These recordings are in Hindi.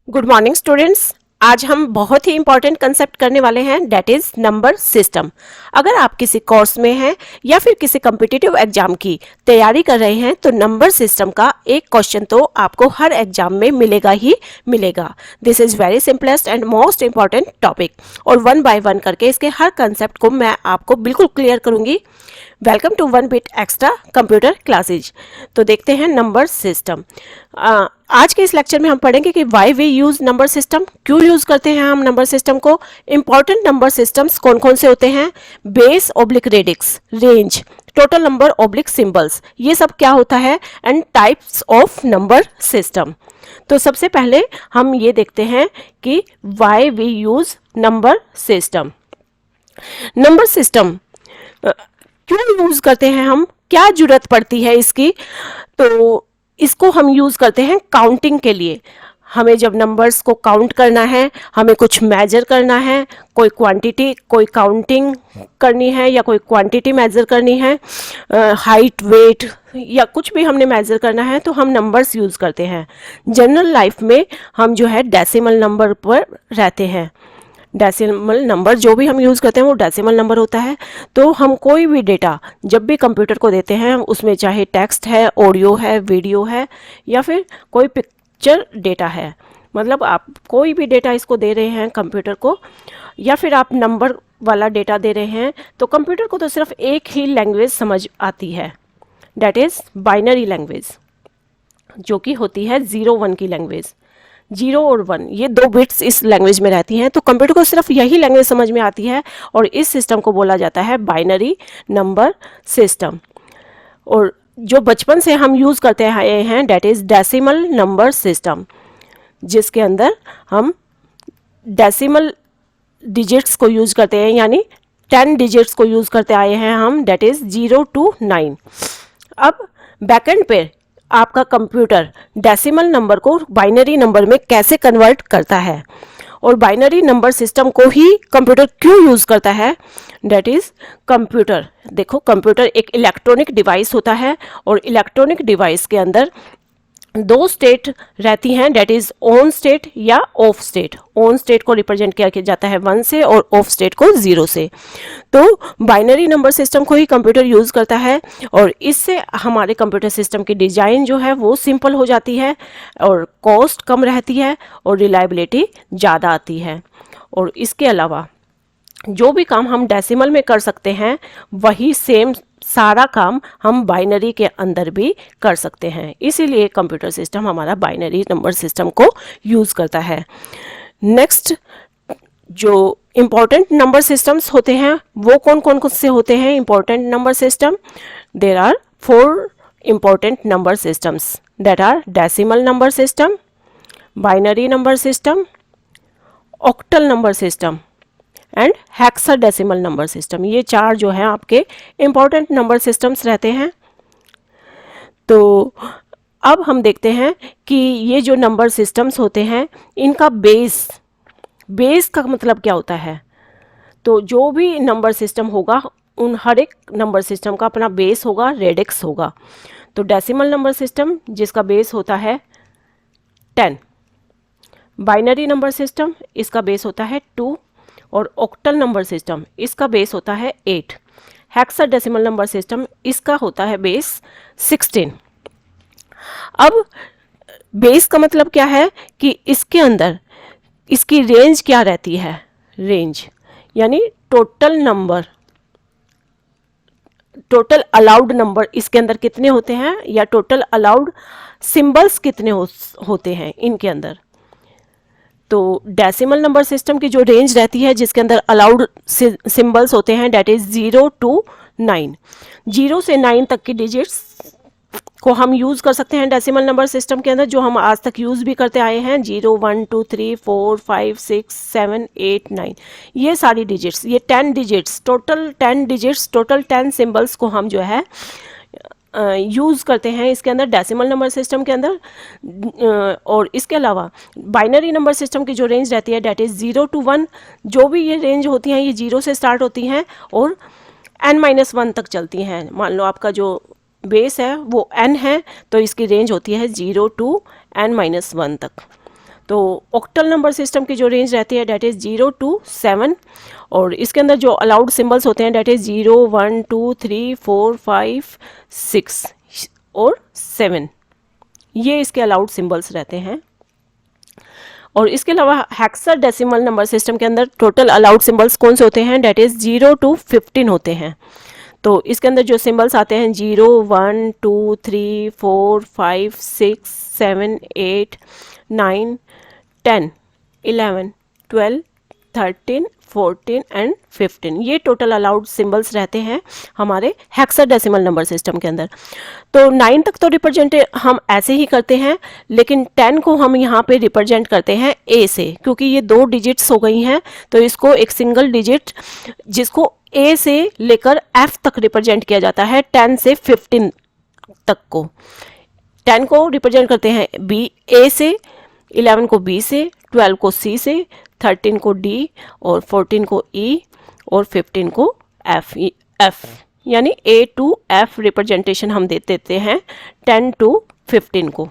Good morning students. आज हम बहुत ही इंपॉर्टेंट कंसेप्ट करने वाले हैं, दैट इज नंबर सिस्टम। अगर आप किसी कोर्स में हैं या फिर किसी कम्पिटिटिव एग्जाम की तैयारी कर रहे हैं तो नंबर सिस्टम का एक क्वेश्चन तो आपको हर एग्जाम में मिलेगा ही मिलेगा। This is very simplest and most important topic और वन बाय वन करके इसके हर कंसेप्ट को मैं आपको बिल्कुल क्लियर करूंगी। Welcome to one bit extra computer classes. तो देखते हैं नंबर सिस्टम। आज के इस लेक्चर में हम पढ़ेंगे कि why we use number system, क्यों यूज करते हैं हम नंबर सिस्टम को, इंपॉर्टेंट नंबर सिस्टम्स कौन कौन से होते हैं, base oblique radix, range, total number oblique symbols, ये सब क्या होता है, and types of number system. तो सबसे पहले हम ये देखते हैं कि why we use number system. Number system क्यों यूज करते हैं हम, क्या जरूरत पड़ती है इसकी। तो इसको हम यूज करते हैं काउंटिंग के लिए। हमें जब नंबर्स को काउंट करना है, हमें कुछ मेजर करना है, कोई क्वांटिटी, कोई काउंटिंग करनी है या कोई क्वांटिटी मेजर करनी है, हाइट, वेट या कुछ भी हमने मेजर करना है तो हम नंबर्स यूज करते हैं। जनरल लाइफ में हम जो है डेसिमल नंबर पर रहते हैं। डेसिमल नंबर जो भी हम यूज़ करते हैं वो डेसिमल नंबर होता है। तो हम कोई भी डेटा जब भी कंप्यूटर को देते हैं, उसमें चाहे टेक्स्ट है, ऑडियो है, वीडियो है या फिर कोई पिक्चर डेटा है, मतलब आप कोई भी डेटा इसको दे रहे हैं कंप्यूटर को, या फिर आप नंबर वाला डेटा दे रहे हैं, तो कंप्यूटर को तो सिर्फ एक ही लैंग्वेज समझ आती है, डेट इज़ बाइनरी लैंग्वेज, जो कि होती है 0-1 की लैंग्वेज। 0 और 1 ये दो बिट्स इस लैंग्वेज में रहती हैं, तो कंप्यूटर को सिर्फ यही लैंग्वेज समझ में आती है और इस सिस्टम को बोला जाता है बाइनरी नंबर सिस्टम। और जो बचपन से हम यूज़ करते आए हैं that is decimal number system, जिसके अंदर हम डेसिमल डिजिट्स को यूज़ करते हैं, यानी 10 डिजिट्स को यूज़ करते आए हैं हम, डेट इज़ 0 to 9। अब बैकएंड पे आपका कंप्यूटर डेसिमल नंबर को बाइनरी नंबर में कैसे कन्वर्ट करता है और बाइनरी नंबर सिस्टम को ही कंप्यूटर क्यों यूज़ करता है, डेट इज़ कंप्यूटर। देखो, कंप्यूटर एक इलेक्ट्रॉनिक डिवाइस होता है और इलेक्ट्रॉनिक डिवाइस के अंदर दो स्टेट रहती हैं, डेट इज ऑन स्टेट या ऑफ स्टेट। ऑन स्टेट को रिप्रेजेंट किया जाता है 1 से और ऑफ स्टेट को 0 से। तो बाइनरी नंबर सिस्टम को ही कंप्यूटर यूज़ करता है और इससे हमारे कंप्यूटर सिस्टम की डिज़ाइन जो है वो सिंपल हो जाती है और कॉस्ट कम रहती है और रिलायबिलिटी ज़्यादा आती है। और इसके अलावा जो भी काम हम डेसिमल में कर सकते हैं वही सेम सारा काम हम बाइनरी के अंदर भी कर सकते हैं, इसीलिए कंप्यूटर सिस्टम हमारा बाइनरी नंबर सिस्टम को यूज़ करता है। नेक्स्ट, जो इम्पोर्टेंट नंबर सिस्टम्स होते हैं वो कौन कौन से होते हैं important number system. There are 4 important number systems, that are decimal number system, binary number system, octal number system and hexadecimal number system. ये 4 जो हैं आपके इम्पॉर्टेंट नंबर सिस्टम्स रहते हैं। तो अब हम देखते हैं कि ये जो नंबर सिस्टम्स होते हैं इनका बेस का मतलब क्या होता है। तो जो भी नंबर सिस्टम होगा उन हर एक नंबर सिस्टम का अपना बेस होगा, रेडिक्स होगा। तो डेसिमल नंबर सिस्टम जिसका बेस होता है 10, बाइनरी नंबर सिस्टम इसका बेस होता है 2 और ऑक्टल नंबर सिस्टम इसका बेस होता है 8। हेक्साडेसिमल नंबर सिस्टम इसका होता है बेस 16। अब बेस का मतलब क्या है कि इसके अंदर इसकी रेंज क्या रहती है, रेंज यानी टोटल अलाउड नंबर इसके अंदर कितने होते हैं या टोटल अलाउड सिंबल्स कितने होते हैं इनके अंदर। तो डेसिमल नंबर सिस्टम की जो रेंज रहती है जिसके अंदर अलाउड सिंबल्स होते हैं डेट इज 0 to 9। 0 से 9 तक की डिजिट्स को हम यूज़ कर सकते हैं डेसिमल नंबर सिस्टम के अंदर, जो हम आज तक यूज़ भी करते आए हैं। 0 1 2 3 4 5 6 7 8 9 ये सारी डिजिट्स, ये 10 digits, total 10 digits, total 10 symbols को हम जो है यूज़ करते हैं इसके अंदर डेसिमल नंबर सिस्टम के अंदर। और इसके अलावा बाइनरी नंबर सिस्टम की जो रेंज रहती है डेट इज़ 0 to 1। जो भी ये रेंज होती हैं ये 0 से स्टार्ट होती हैं और n-1 तक चलती हैं। मान लो आपका जो बेस है वो n है तो इसकी रेंज होती है 0 to n-1 तक। तो ऑक्टल नंबर सिस्टम की जो रेंज रहती है डेट इज़ 0 to 7, और इसके अंदर जो अलाउड सिंबल्स होते हैं डेट इज़ 0 1 2 3 4 5 6 और 7, ये इसके अलाउड सिंबल्स रहते हैं। और इसके अलावा हेक्साडेसिमल नंबर सिस्टम के अंदर टोटल अलाउड सिंबल्स कौन से होते हैं डेट इज़ 0 to 15 होते हैं। तो इसके अंदर जो सिंबल्स आते हैं 0 1 2 3 4 5 6 7 8 9 10 11 12 13 14 एंड 15, ये टोटल अलाउड सिंबल्स रहते हैं हमारे हेक्साडेसिमल नंबर सिस्टम के अंदर। तो 9 तक तो रिप्रेजेंट हम ऐसे ही करते हैं, लेकिन 10 को हम यहाँ पे रिप्रेजेंट करते हैं ए से, क्योंकि ये 2 डिजिट्स हो गई हैं, तो इसको एक सिंगल डिजिट जिसको ए से लेकर एफ तक रिप्रेजेंट किया जाता है 10 से 15 तक को। 10 को रिप्रेजेंट करते हैं बी ए से, 11 को बी से, 12 को सी से, 13 को डी और 14 को ई और 15 को एफ, यानी ए टू एफ रिप्रेजेंटेशन हम दे देते हैं 10 to 15 को।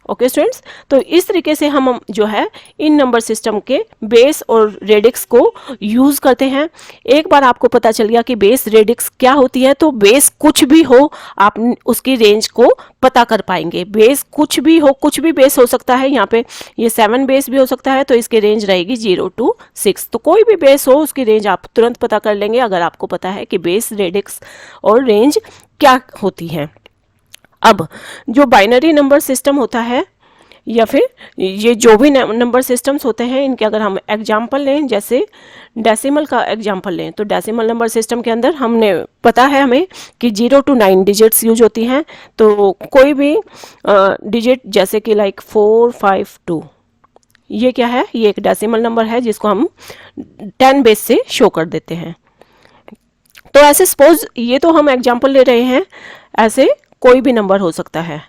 ओके स्टूडेंट्स, तो इस तरीके से हम जो है इन नंबर सिस्टम के बेस और रेडिक्स को यूज़ करते हैं। एक बार आपको पता चल गया कि बेस रेडिक्स क्या होती है, तो बेस कुछ भी हो आप उसकी रेंज को पता कर पाएंगे। बेस कुछ भी हो, कुछ भी बेस हो सकता है, यहाँ पे ये 7 बेस भी हो सकता है, तो इसकी रेंज रहेगी 0 to 6। तो कोई भी बेस हो उसकी रेंज आप तुरंत पता कर लेंगे अगर आपको पता है कि बेस रेडिक्स और रेंज क्या होती है। अब जो बाइनरी नंबर सिस्टम होता है या फिर ये जो भी नंबर सिस्टम्स होते हैं, इनके अगर हम एग्जाम्पल लें, जैसे डेसिमल का एग्जाम्पल लें, तो डेसिमल नंबर सिस्टम के अंदर हमने पता है हमें कि 0 to 9 डिजिट्स यूज होती हैं। तो कोई भी डिजिट जैसे कि लाइक 4 5 2, ये क्या है, ये एक डेसिमल नंबर है जिसको हम 10 बेस से शो कर देते हैं। तो ऐसे सपोज ये तो हम एग्जाम्पल ले रहे हैं, ऐसे कोई भी नंबर हो सकता है।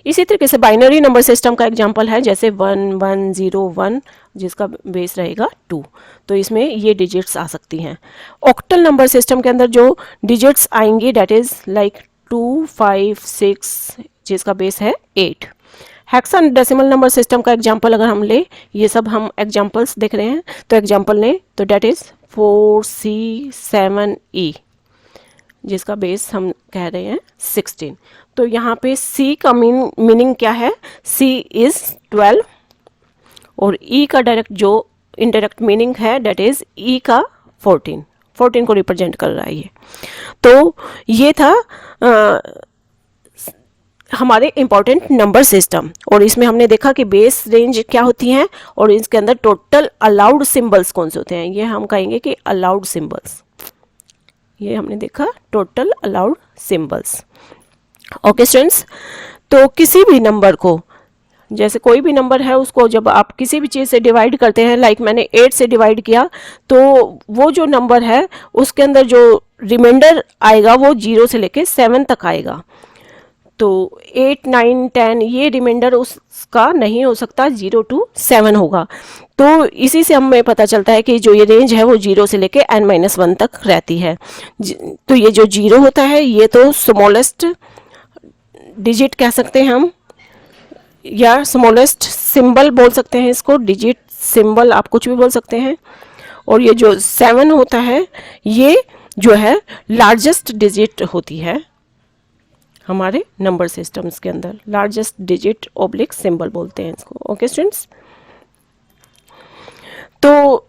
इसी तरीके से बाइनरी नंबर सिस्टम का एग्जांपल है जैसे 1 1 0 1 जिसका बेस रहेगा 2, तो इसमें ये डिजिट्स आ सकती हैं। ऑक्टल नंबर सिस्टम के अंदर जो डिजिट्स आएंगी डेट इज लाइक 2 5 6 जिसका बेस है 8। हेक्साडेसिमल नंबर सिस्टम का एग्जांपल अगर हम ले, ये सब हम एग्जांपल्स देख रहे हैं, तो एग्जांपल लें तो डेट इज 4 C 7 E जिसका बेस हम कह रहे हैं 16। तो यहाँ पे C का मीनिंग क्या है, C इज़ 12 और E का डायरेक्ट जो इनडायरेक्ट मीनिंग है डेट इज़ E का 14 को रिप्रेजेंट कर रहा है ये। तो ये था हमारे इम्पॉर्टेंट नंबर सिस्टम, और इसमें हमने देखा कि बेस रेंज क्या होती हैं और इसके अंदर टोटल अलाउड सिंबल्स कौन से होते हैं, ये हम कहेंगे कि अलाउड सिंबल्स। ये हमने देखा total allowed symbols. Okay students, तो किसी भी नंबर को, जैसे कोई भी नंबर है उसको जब आप किसी भी चीज़ से डिवाइड करते हैं, लाइक मैंने 8 से डिवाइड किया, तो वो जो नंबर है उसके अंदर जो रिमाइंडर आएगा वो 0 से लेके 7 तक आएगा। तो 8 9 10 ये रिमाइंडर उसका नहीं हो सकता, 0 to 7 होगा। तो इसी से हमें पता चलता है कि जो ये रेंज है वो 0 से लेके n-1 तक रहती है। तो ये जो 0 होता है ये तो स्मॉलेस्ट डिजिट कह सकते हैं हम, या स्मॉलेस्ट सिंबल बोल सकते हैं इसको, डिजिट सिंबल आप कुछ भी बोल सकते हैं। और ये जो 7 होता है ये जो है लार्जेस्ट डिजिट होती है हमारे नंबर सिस्टम्स के अंदर, लार्जेस्ट डिजिट ऑब्लिक सिंबल बोलते हैं इसको। ओके स्टूडेंट्स, तो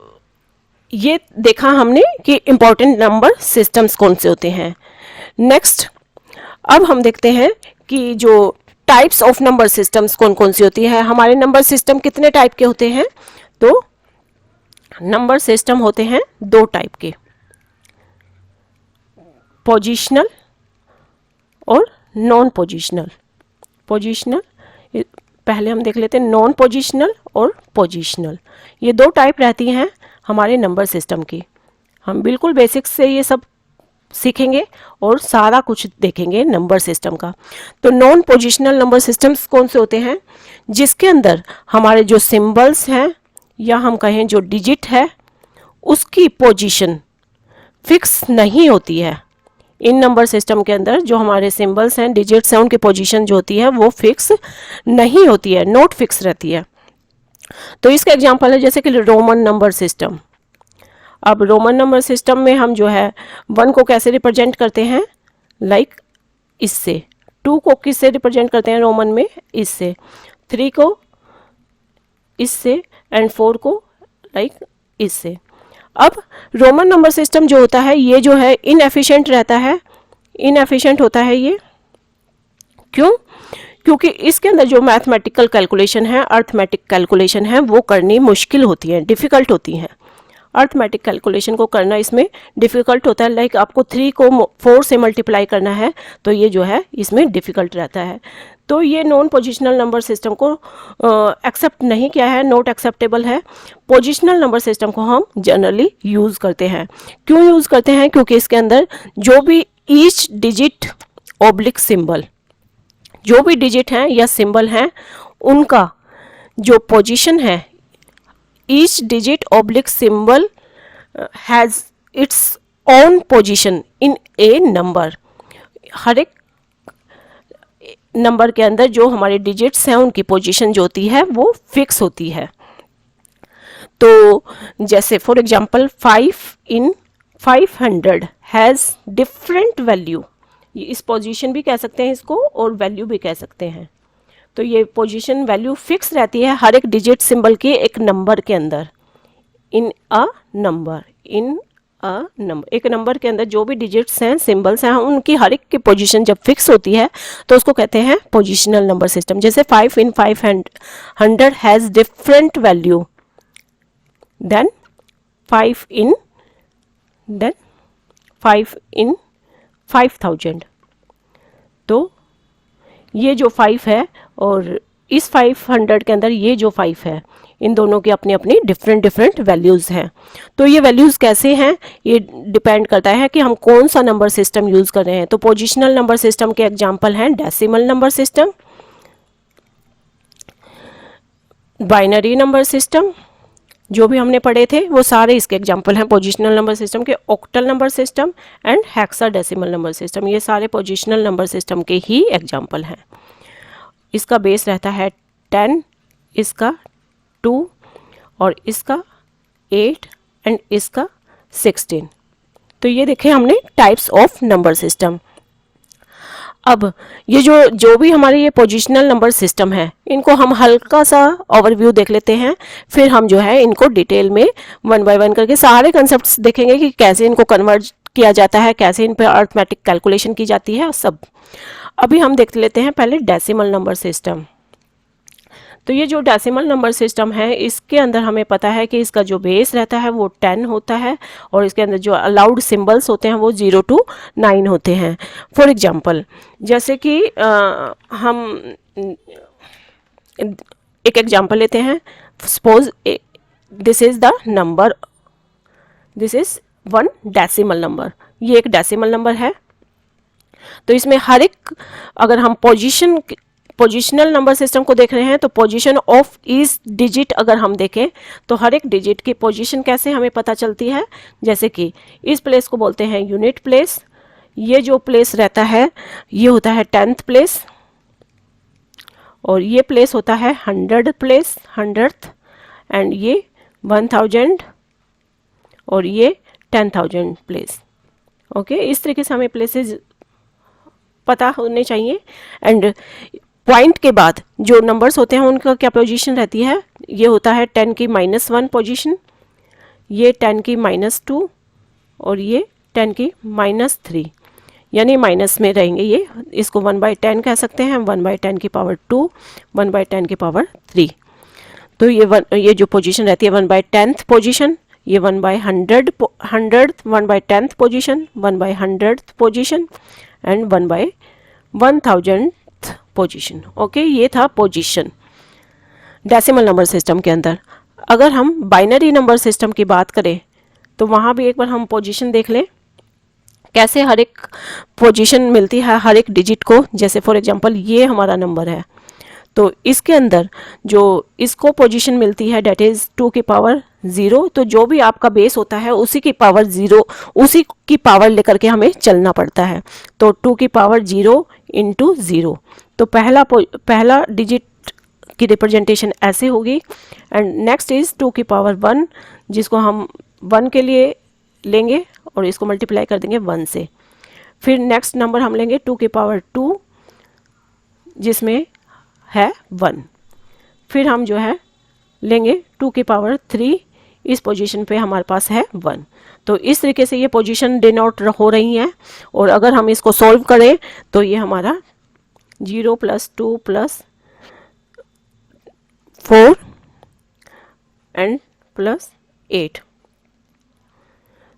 ये देखा हमने कि इंपॉर्टेंट नंबर सिस्टम्स कौन से होते हैं। नेक्स्ट अब हम देखते हैं कि जो टाइप्स ऑफ नंबर सिस्टम्स कौन कौन सी होती है। हमारे नंबर सिस्टम कितने टाइप के होते हैं, तो नंबर सिस्टम होते हैं 2 टाइप के, पोजिशनल और नॉन पोजिशनल। पोजिशनल पहले हम देख लेते हैं, नॉन पोजिशनल और पोजिशनल, ये 2 टाइप रहती हैं हमारे नंबर सिस्टम की। हम बिल्कुल बेसिक्स से ये सब सीखेंगे और सारा कुछ देखेंगे नंबर सिस्टम का। तो नॉन पोजिशनल नंबर सिस्टम्स कौन से होते हैं, जिसके अंदर हमारे जो सिंबल्स हैं या हम कहें जो डिजिट है उसकी पोजीशन फिक्स नहीं होती है। इन नंबर सिस्टम के अंदर जो हमारे सिंबल्स हैं, डिजिट्स हैं, उनकी पोजीशन जो होती है वो फिक्स नहीं होती है, नॉट फिक्स रहती है। तो इसका एग्जांपल है जैसे कि रोमन नंबर सिस्टम। अब रोमन नंबर सिस्टम में हम जो है 1 को कैसे रिप्रेजेंट करते हैं, लाइक इससे। 2 को किससे रिप्रेजेंट करते हैं रोमन में, इससे। 3 को इससे, एंड 4 को लाइक इससे। अब रोमन नंबर सिस्टम जो होता है ये जो है इनएफिशिएंट रहता है, इनएफिशिएंट होता है ये। क्यों? क्योंकि इसके अंदर जो मैथमेटिकल कैलकुलेशन है, अर्थमेटिक कैलकुलेशन है, वो करनी मुश्किल होती है, डिफ़िकल्ट होती हैं। अर्थमेटिक कैलकुलेशन को करना इसमें डिफ़िकल्ट होता है। लाइक आपको 3 को 4 से मल्टीप्लाई करना है, तो ये जो है इसमें डिफ़िकल्ट रहता है। तो ये नॉन पोजिशनल नंबर सिस्टम को एक्सेप्ट नहीं किया है, नॉट एक्सेप्टेबल है। पोजिशनल नंबर सिस्टम को हम जनरली यूज़ करते हैं। क्यों यूज़ करते हैं? क्योंकि इसके अंदर जो भी ईच डिजिट ऑब्लिक सिंबल, जो भी डिजिट हैं या सिंबल हैं, उनका जो पोजीशन है, each digit oblique symbol has its own position in a number. हर एक नंबर के अंदर जो हमारे डिजिट्स हैं उनकी पोजीशन जो होती है वो फिक्स होती है। तो जैसे for example 5 in 500 has different value, इस पोजीशन भी कह सकते हैं इसको और वैल्यू भी कह सकते हैं। तो ये पोजीशन वैल्यू फिक्स रहती है हर एक डिजिट सिंबल के एक नंबर के अंदर, in a number, in a number. एक नंबर के अंदर जो भी डिजिट्स हैं, सिंबल्स हैं, उनकी हर एक की पोजीशन जब फिक्स होती है तो उसको कहते हैं पोजिशनल नंबर सिस्टम। जैसे 5 इन 500 हैज़ डिफरेंट वैल्यू देन 5 इन 5000। तो ये जो 5 है और इस 500 के अंदर ये जो 5 है, इन दोनों की अपनी अपनी डिफरेंट वैल्यूज़ हैं। तो ये वैल्यूज़ कैसे हैं, ये डिपेंड करता है कि हम कौन सा नंबर सिस्टम यूज़ कर रहे हैं। तो पोजिशनल नंबर सिस्टम के एग्जांपल हैं decimal number system, binary number system, जो भी हमने पढ़े थे वो सारे इसके एग्जांपल हैं पोजिशनल नंबर सिस्टम के। Octal number system and hexadecimal number system, ये सारे पोजिशनल नंबर सिस्टम के ही एग्जांपल हैं। इसका बेस रहता है 10, इसका 2 और इसका 8 एंड इसका 16। तो ये देखें हमने टाइप्स ऑफ नंबर सिस्टम। अब ये जो भी हमारे ये पोजिशनल नंबर सिस्टम है, इनको हम हल्का सा ओवरव्यू देख लेते हैं, फिर हम जो है इनको डिटेल में 1 बाय 1 करके सारे कंसेप्ट्स देखेंगे कि कैसे इनको कन्वर्ट किया जाता है, कैसे इन पर अर्थमेटिक कैलकुलेशन की जाती है, सब। अभी हम देख लेते हैं पहले डेसिमल नंबर सिस्टम। तो ये जो डेसिमल नंबर सिस्टम है, इसके अंदर हमें पता है कि इसका जो बेस रहता है वो 10 होता है और इसके अंदर जो अलाउड सिंबल्स होते हैं वो 0 to 9 होते हैं। फॉर एग्जांपल जैसे कि हम एक एग्जांपल लेते हैं। Suppose this is the number, this is 1 decimal number, ये एक डेसिमल नंबर है। तो इसमें हर एक, अगर हम पोजिशनल नंबर सिस्टम को देख रहे हैं तो पोजीशन ऑफ ईच डिजिट अगर हम देखें तो हर एक डिजिट की पोजीशन कैसे हमें पता चलती है। जैसे कि इस प्लेस को बोलते हैं यूनिट प्लेस, ये जो प्लेस रहता है ये होता है 10th प्लेस, और ये प्लेस होता है 100 प्लेस, 100th, एंड ये 1000 और ये 10,000 प्लेस। ओके, इस तरीके से हमें प्लेसेस पता होने चाहिए। एंड पॉइंट के बाद जो नंबर्स होते हैं उनका क्या पोजीशन रहती है, ये होता है 10 की -1 पोजीशन, ये 10 की -2 और ये 10 की -3, यानी माइनस में रहेंगे ये। इसको 1/10 कह सकते हैं, 1/10 की पावर 2, 1/10 की पावर 3। तो ये जो पोजीशन रहती है 1/10th पोजीशन, ये 1/100 1/10th position, 1/100th position and 1/1000th position. Okay, ये था पोजीशन डेसिमल नंबर सिस्टम के अंदर। अगर हम बाइनरी नंबर सिस्टम की बात करें तो वहाँ भी एक बार हम पोजीशन देख लें, कैसे हर एक पोजीशन मिलती है हर एक डिजिट को। जैसे फॉर एग्जांपल ये हमारा नंबर है, तो इसके अंदर जो इसको पोजीशन मिलती है डेट इज़ 2 की पावर 0। तो जो भी आपका बेस होता है उसी की पावर 0, उसी की पावर लेकर के हमें चलना पड़ता है। तो 2 की पावर 0 × 0, तो पहला डिजिट की रिप्रेजेंटेशन ऐसे होगी। एंड नेक्स्ट इज़ 2 की पावर 1, जिसको हम 1 के लिए लेंगे और इसको मल्टीप्लाई कर देंगे 1 से। फिर नेक्स्ट नंबर हम लेंगे 2 की पावर 2, जिसमें है 1। फिर हम जो है लेंगे 2 की पावर 3, इस पोजीशन पे हमारे पास है 1। तो इस तरीके से ये पोजीशन डिनोट हो रही हैं। और अगर हम इसको सॉल्व करें तो ये हमारा 0 + 2 + 4 एंड +8,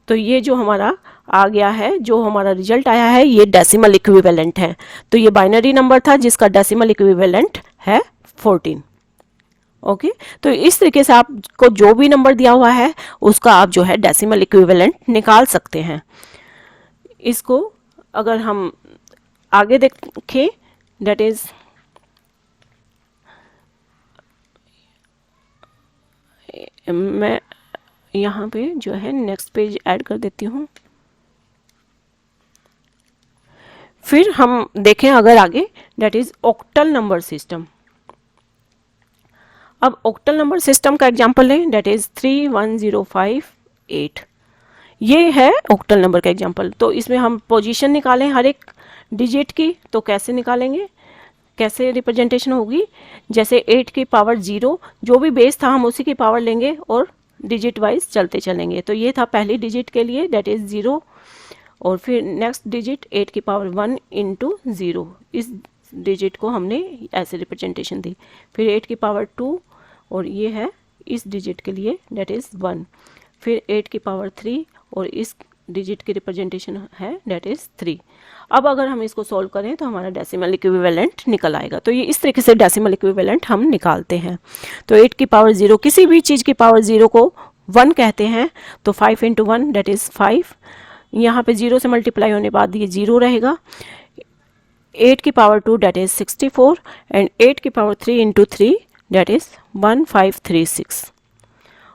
तो ये जो हमारा आ गया है, जो हमारा रिजल्ट आया है, ये डेसिमल इक्विवेलेंट है। तो ये बाइनरी नंबर था जिसका डेसिमल इक्विवेलेंट है 14। ओके तो इस तरीके से आपको जो भी नंबर दिया हुआ है उसका आप जो है डेसिमल इक्विवेलेंट निकाल सकते हैं। इसको अगर हम आगे देखें, दैट इज मैं यहाँ पे जो है नेक्स्ट पेज ऐड कर देती हूँ। फिर हम देखें अगर आगे, that is octal number system. अब ऑक्टल नंबर सिस्टम का एग्जांपल लें, दैट इज 31058। ये है ऑक्टल नंबर का एग्जांपल। तो इसमें हम पोजीशन निकालें हर एक डिजिट की, तो कैसे निकालेंगे, कैसे रिप्रेजेंटेशन होगी। जैसे 8 की पावर 0, जो भी बेस था हम उसी की पावर लेंगे और डिजिट वाइज चलते चलेंगे। तो ये था पहली डिजिट के लिए, दैट इज 0। और फिर नेक्स्ट डिजिट 8 की पावर 1 × 0, इस डिजिट को हमने ऐसे रिप्रेजेंटेशन दी। फिर 8 की पावर 2, और ये है इस डिजिट के लिए, दैट इज़ 1। फिर 8 की पावर 3, और इस डिजिट की रिप्रेजेंटेशन है, दैट इज़ 3। अब अगर हम इसको सॉल्व करें तो हमारा डेसिमल इक्विवेलेंट निकल आएगा। तो ये इस तरीके से डेसिमल इक्विवेलेंट हम निकालते हैं। तो 8 की पावर 0, किसी भी चीज़ की पावर 0 को 1 कहते हैं। तो 5 × 1 दैट इज़ 5। यहाँ पे 0 से मल्टीप्लाई होने बाद ये 0 रहेगा। 8 की पावर 2 दैट इज़ 64, एंड 8 की पावर 3 × 3 दैट इज़ 1536।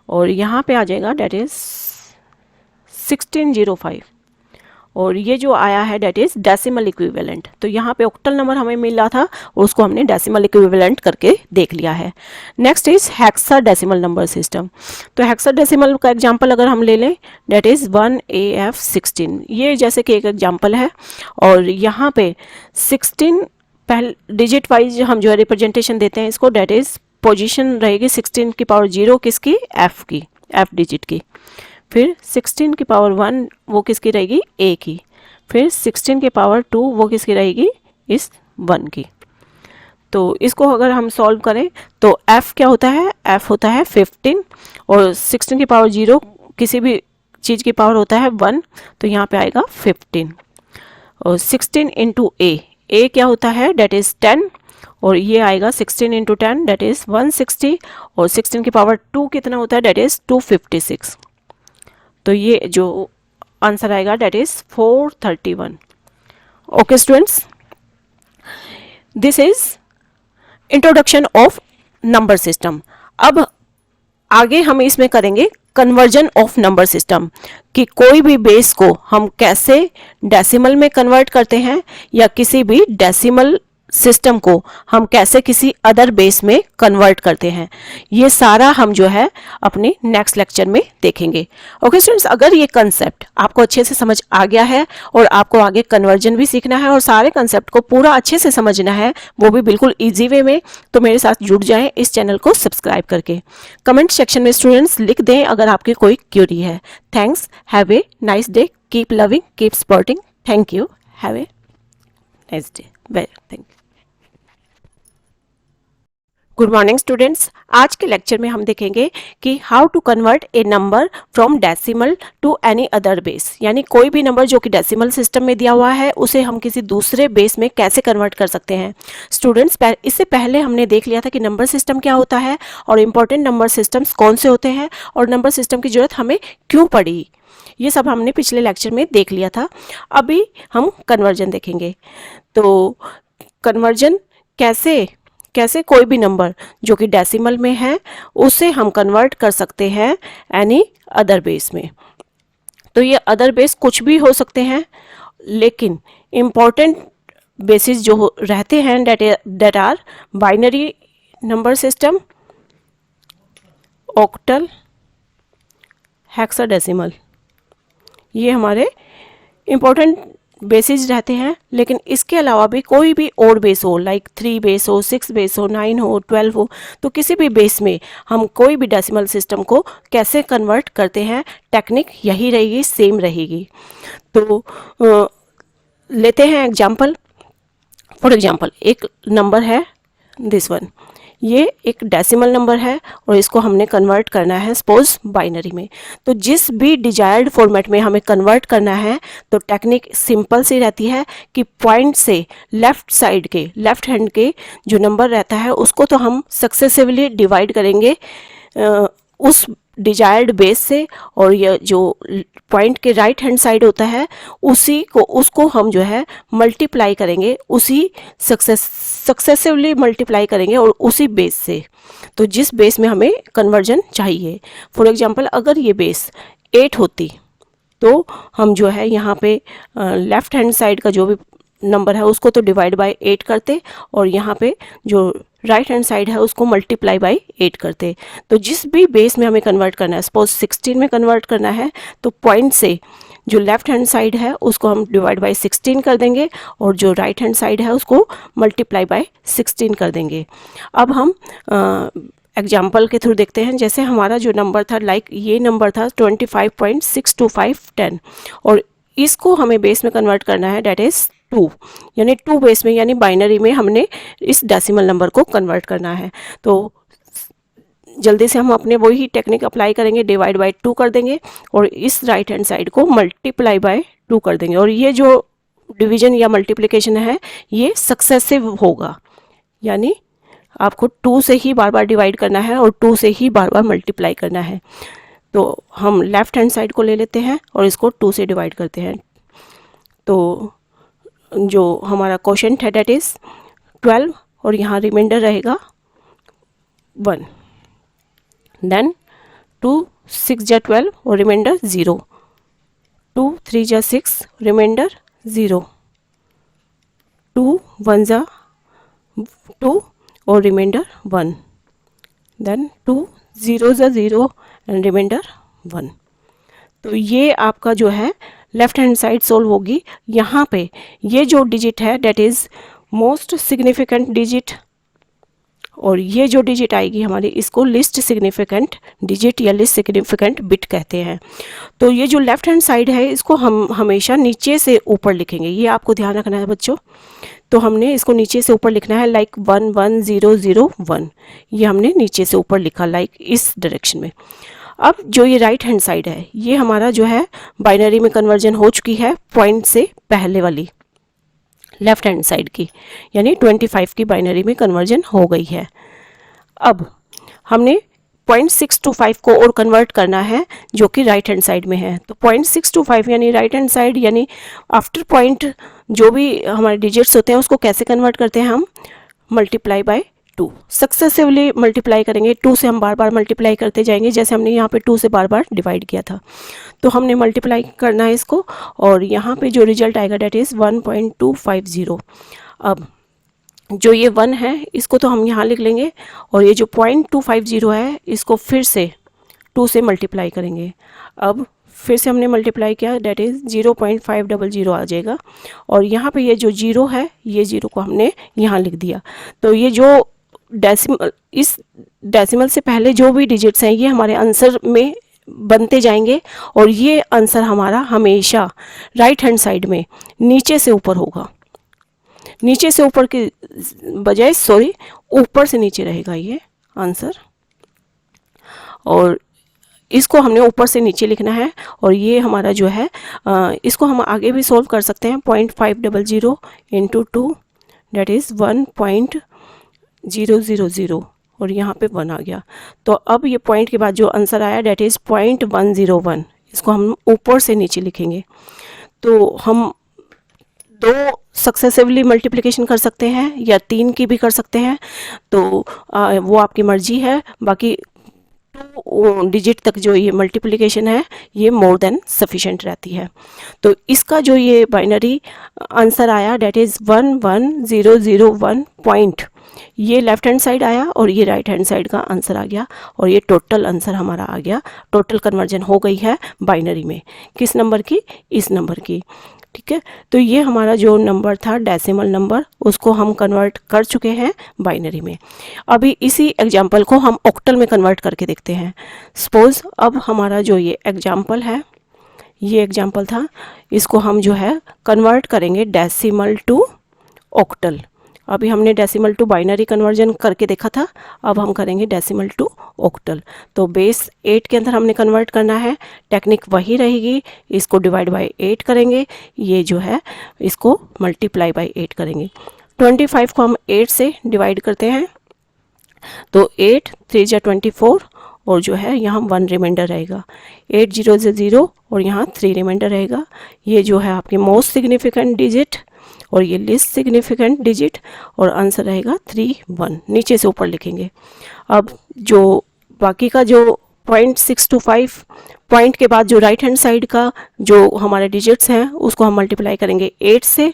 और यहाँ पे आ जाएगा दैट इज़ 1605। और ये जो आया है दैट इज़ डेसिमल इक्विवेलेंट। तो यहाँ पे ऑक्टल नंबर हमें मिल रहा था और उसको हमने डेसिमल इक्विवेलेंट करके देख लिया है। Next is hexadecimal number system. तो हेक्साडेसिमल का एग्जांपल अगर हम ले लें, दैट इज़ 1AF16। ये जैसे कि एक एग्जांपल है, और यहाँ पे 16 पहले डिजिट वाइज हम जो है रिप्रेजेंटेशन देते हैं इसको, दैट इज़ पोजीशन रहेगी 16 की पावर 0 किसकी, F की, F डिजिट की। फिर 16 की पावर 1 वो किसकी रहेगी, A की। फिर 16 की पावर 2 वो किसकी रहेगी, इस 1 की। तो इसको अगर हम सॉल्व करें तो F क्या होता है, F होता है 15, और 16 की पावर 0 किसी भी चीज़ की पावर होता है 1, तो यहाँ पे आएगा 15। और 16 × A क्या होता है, डेट इज़ 10, और ये आएगा 16 × 10 डेट इज़ 160, और 16 की पावर 2 कितना होता है, डेट इज़ 256। तो ये जो आंसर आएगा that is 431। Okay students, this is introduction of number system. अब आगे हम इसमें करेंगे कन्वर्जन ऑफ नंबर सिस्टम, कि कोई भी बेस को हम कैसे डेसिमल में कन्वर्ट करते हैं, या किसी भी डेसिमल सिस्टम को हम कैसे किसी अदर बेस में कन्वर्ट करते हैं। ये सारा हम जो है अपने नेक्स्ट लेक्चर में देखेंगे। ओके स्टूडेंट्स, अगर ये कंसेप्ट आपको अच्छे से समझ आ गया है और आपको आगे कन्वर्जन भी सीखना है और सारे कंसेप्ट को पूरा अच्छे से समझना है, वो भी बिल्कुल ईजी वे में, तो मेरे साथ जुड़ जाएं इस चैनल को सब्सक्राइब करके। कमेंट सेक्शन में स्टूडेंट्स लिख दें अगर आपकी कोई क्यूरी है। Thanks, have a nice day, keep loving, keep supporting. Thank you, have a nice day, very thank you. Good morning students, आज के लेक्चर में हम देखेंगे कि how to convert a number from decimal to any other base, यानी कोई भी नंबर जो कि डेसिमल सिस्टम में दिया हुआ है उसे हम किसी दूसरे बेस में कैसे कन्वर्ट कर सकते हैं। स्टूडेंट्स, इससे पहले हमने देख लिया था कि नंबर सिस्टम क्या होता है और इम्पॉर्टेंट नंबर सिस्टम्स कौन से होते हैं और नंबर सिस्टम की जरूरत हमें क्यों पड़ी। ये सब हमने पिछले लेक्चर में देख लिया था। अभी हम कन्वर्जन देखेंगे। तो कन्वर्जन कैसे कोई भी नंबर जो कि डेसिमल में है उसे हम कन्वर्ट कर सकते हैं एनी अदर बेस में। तो ये अदर बेस कुछ भी हो सकते हैं, लेकिन इम्पॉर्टेंट बेसिस जो रहते हैं that are binary number system, octal, hexadecimal, ये हमारे इम्पोर्टेंट बेसिस रहते हैं। लेकिन इसके अलावा भी कोई भी और बेस हो, लाइक 3 बेस हो, 6 बेस हो, 9 हो, 12 हो, तो किसी भी बेस में हम कोई भी डेसिमल सिस्टम को कैसे कन्वर्ट करते हैं, टेक्निक यही रहेगी, सेम रहेगी। तो लेते हैं एग्जाम्पल। फॉर एग्जाम्पल एक नंबर है दिस वन, ये एक डेसिमल नंबर है और इसको हमने कन्वर्ट करना है सपोज बाइनरी में। तो जिस भी डिजायर्ड फॉर्मेट में हमें कन्वर्ट करना है तो टेक्निक सिंपल सी रहती है कि पॉइंट से लेफ्ट साइड के, लेफ्ट हैंड के जो नंबर रहता है उसको तो हम सक्सेसिवली डिवाइड करेंगे उस डिजायर्ड बेस से, और ये जो पॉइंट के राइट हैंड साइड होता है उसको हम जो है मल्टीप्लाई करेंगे, उसी सक्सेसिवली मल्टीप्लाई करेंगे और उसी बेस से। तो जिस बेस में हमें कन्वर्जन चाहिए, फॉर एग्जांपल अगर ये बेस 8 होती तो हम जो है यहाँ पे लेफ्ट हैंड साइड का जो भी नंबर है उसको तो डिवाइड बाय 8 करते और यहाँ पे जो राइट हैंड साइड है उसको मल्टीप्लाई बाय 8 करते। तो जिस भी बेस में हमें कन्वर्ट करना है, सपोज 16 में कन्वर्ट करना है, तो पॉइंट से जो लेफ्ट हैंड साइड है उसको हम डिवाइड बाय 16 कर देंगे और जो राइट हैंड साइड है उसको मल्टीप्लाई बाय 16 कर देंगे। अब हम एग्जाम्पल के थ्रू देखते हैं। जैसे हमारा जो नंबर था, लाइक ये नंबर था 25.62510 और इसको हमें बेस में कन्वर्ट करना है, डेट इज़ 2, यानी 2 बेस में यानी बाइनरी में हमने इस डेसिमल नंबर को कन्वर्ट करना है। तो जल्दी से हम अपने वही टेक्निक अप्लाई करेंगे, डिवाइड बाय 2 कर देंगे और इस राइट हैंड साइड को मल्टीप्लाई बाय 2 कर देंगे और ये जो डिवीजन या मल्टीप्लिकेशन है ये सक्सेसिव होगा, यानी आपको 2 से ही बार बार डिवाइड करना है और 2 से ही बार बार मल्टीप्लाई करना है। तो हम लेफ्ट हैंड साइड को ले लेते हैं और इसको 2 से डिवाइड करते हैं। तो जो हमारा क्वोशंट है डेट इज़ 12 और यहाँ रिमाइंडर रहेगा 1। देन 2 6 जा 12 और रिमाइंडर 0, 2 3 जा 6 रिमाइंडर 0, 2 1 जा 2 और रिमाइंडर 1, देन 2 0 जा 0 एंड रिमाइंडर 1। तो ये आपका जो है लेफ्ट हैंड साइड सोल्व होगी। यहाँ पे ये जो डिजिट है that is most significant digit और ये जो डिजिट आएगी हमारी इसको लिस्ट सिग्निफिकेंट डिजिट या लिस्ट सिग्निफिकेंट बिट कहते हैं। तो ये जो लेफ्ट हैंड साइड है इसको हम हमेशा नीचे से ऊपर लिखेंगे, ये आपको ध्यान रखना है बच्चों। तो हमने इसको नीचे से ऊपर लिखना है, लाइक 1 1 0 0 1, ये हमने नीचे से ऊपर लिखा लाइक इस डायरेक्शन में। अब जो ये राइट हैंड साइड है ये हमारा जो है बाइनरी में कन्वर्जन हो चुकी है पॉइंट से पहले वाली लेफ्ट हैंड साइड की, यानी 25 की बाइनरी में कन्वर्जन हो गई है। अब हमने 0.625 को और कन्वर्ट करना है जो कि राइट हैंड साइड में है। तो 0.625 यानी राइट हैंड साइड, यानी आफ्टर पॉइंट जो भी हमारे डिजिट्स होते हैं उसको कैसे कन्वर्ट करते हैं हम, मल्टीप्लाई बाय 2, सक्सेसिवली मल्टीप्लाई करेंगे। 2 से हम बार बार मल्टीप्लाई करते जाएंगे, जैसे हमने यहाँ पे 2 से बार बार डिवाइड किया था। तो हमने मल्टीप्लाई करना है इसको और यहाँ पे जो रिजल्ट आएगा डेट इज़ 1.250। अब जो ये 1 है इसको तो हम यहाँ लिख लेंगे और ये जो 0.250 है इसको फिर से 2 से मल्टीप्लाई करेंगे। अब फिर से हमने मल्टीप्लाई किया, डेट इज़ 0.500 आ जाएगा और यहाँ पे ये जो 0 है ये 0 को हमने यहाँ लिख दिया। तो ये जो डेसिमल, इस डेसिमल से पहले जो भी डिजिट्स हैं ये हमारे आंसर में बनते जाएंगे और ये आंसर हमारा हमेशा राइट हैंड साइड में नीचे से ऊपर होगा, नीचे से ऊपर की बजाय सॉरी ऊपर से नीचे रहेगा ये आंसर, और इसको हमने ऊपर से नीचे लिखना है। और ये हमारा जो है इसको हम आगे भी सॉल्व कर सकते हैं, 0.500 इंटू 2 डेट इज़ 1.000 और यहाँ पे 1 आ गया। तो अब ये पॉइंट के बाद जो आंसर आया डेट इज़ 0.101, इसको हम ऊपर से नीचे लिखेंगे। तो हम 2 सक्सेसिवली मल्टीप्लिकेशन कर सकते हैं या 3 की भी कर सकते हैं, तो वो आपकी मर्जी है। बाकी 2 डिजिट तक जो ये मल्टीप्लिकेशन है ये मोर देन सफिशेंट रहती है। तो इसका जो ये बाइनरी आंसर आया डेट इज़ 11001 पॉइंट, ये लेफ्ट हैंड साइड आया और ये राइट हैंड साइड का आंसर आ गया, और ये टोटल आंसर हमारा आ गया। टोटल कन्वर्जन हो गई है बाइनरी में। किस नंबर की? इस नंबर की। ठीक है, तो ये हमारा जो नंबर था डेसिमल नंबर, उसको हम कन्वर्ट कर चुके हैं बाइनरी में। अभी इसी एग्जाम्पल को हम ऑक्टल में कन्वर्ट करके देखते हैं। सपोज अब हमारा जो ये एग्जाम्पल है, ये एग्जाम्पल था, इसको हम जो है कन्वर्ट करेंगे डेसिमल टू ऑक्टल। अभी हमने डेसिमल टू बाइनरी कन्वर्जन करके देखा था, अब हम करेंगे डेसिमल टू ऑक्टल। तो बेस 8 के अंदर हमने कन्वर्ट करना है, टेक्निक वही रहेगी। इसको डिवाइड बाय 8 करेंगे, ये जो है इसको मल्टीप्लाई बाय 8 करेंगे। 25 को हम 8 से डिवाइड करते हैं, तो 8 3 जा 24, और जो है यहाँ 1 रिमाइंडर रहेगा। 8 0 से 0 और यहाँ 3 रिमाइंडर रहेगा। ये जो है आपकी मोस्ट सिग्निफिकेंट डिजिट और ये लिस्ट सिग्निफिकेंट डिजिट, और आंसर रहेगा 3 1। नीचे से ऊपर लिखेंगे। अब जो बाकी का जो 0.625 पॉइंट के बाद जो राइट हैंड साइड का जो हमारे डिजिट्स हैं उसको हम मल्टीप्लाई करेंगे 8 से,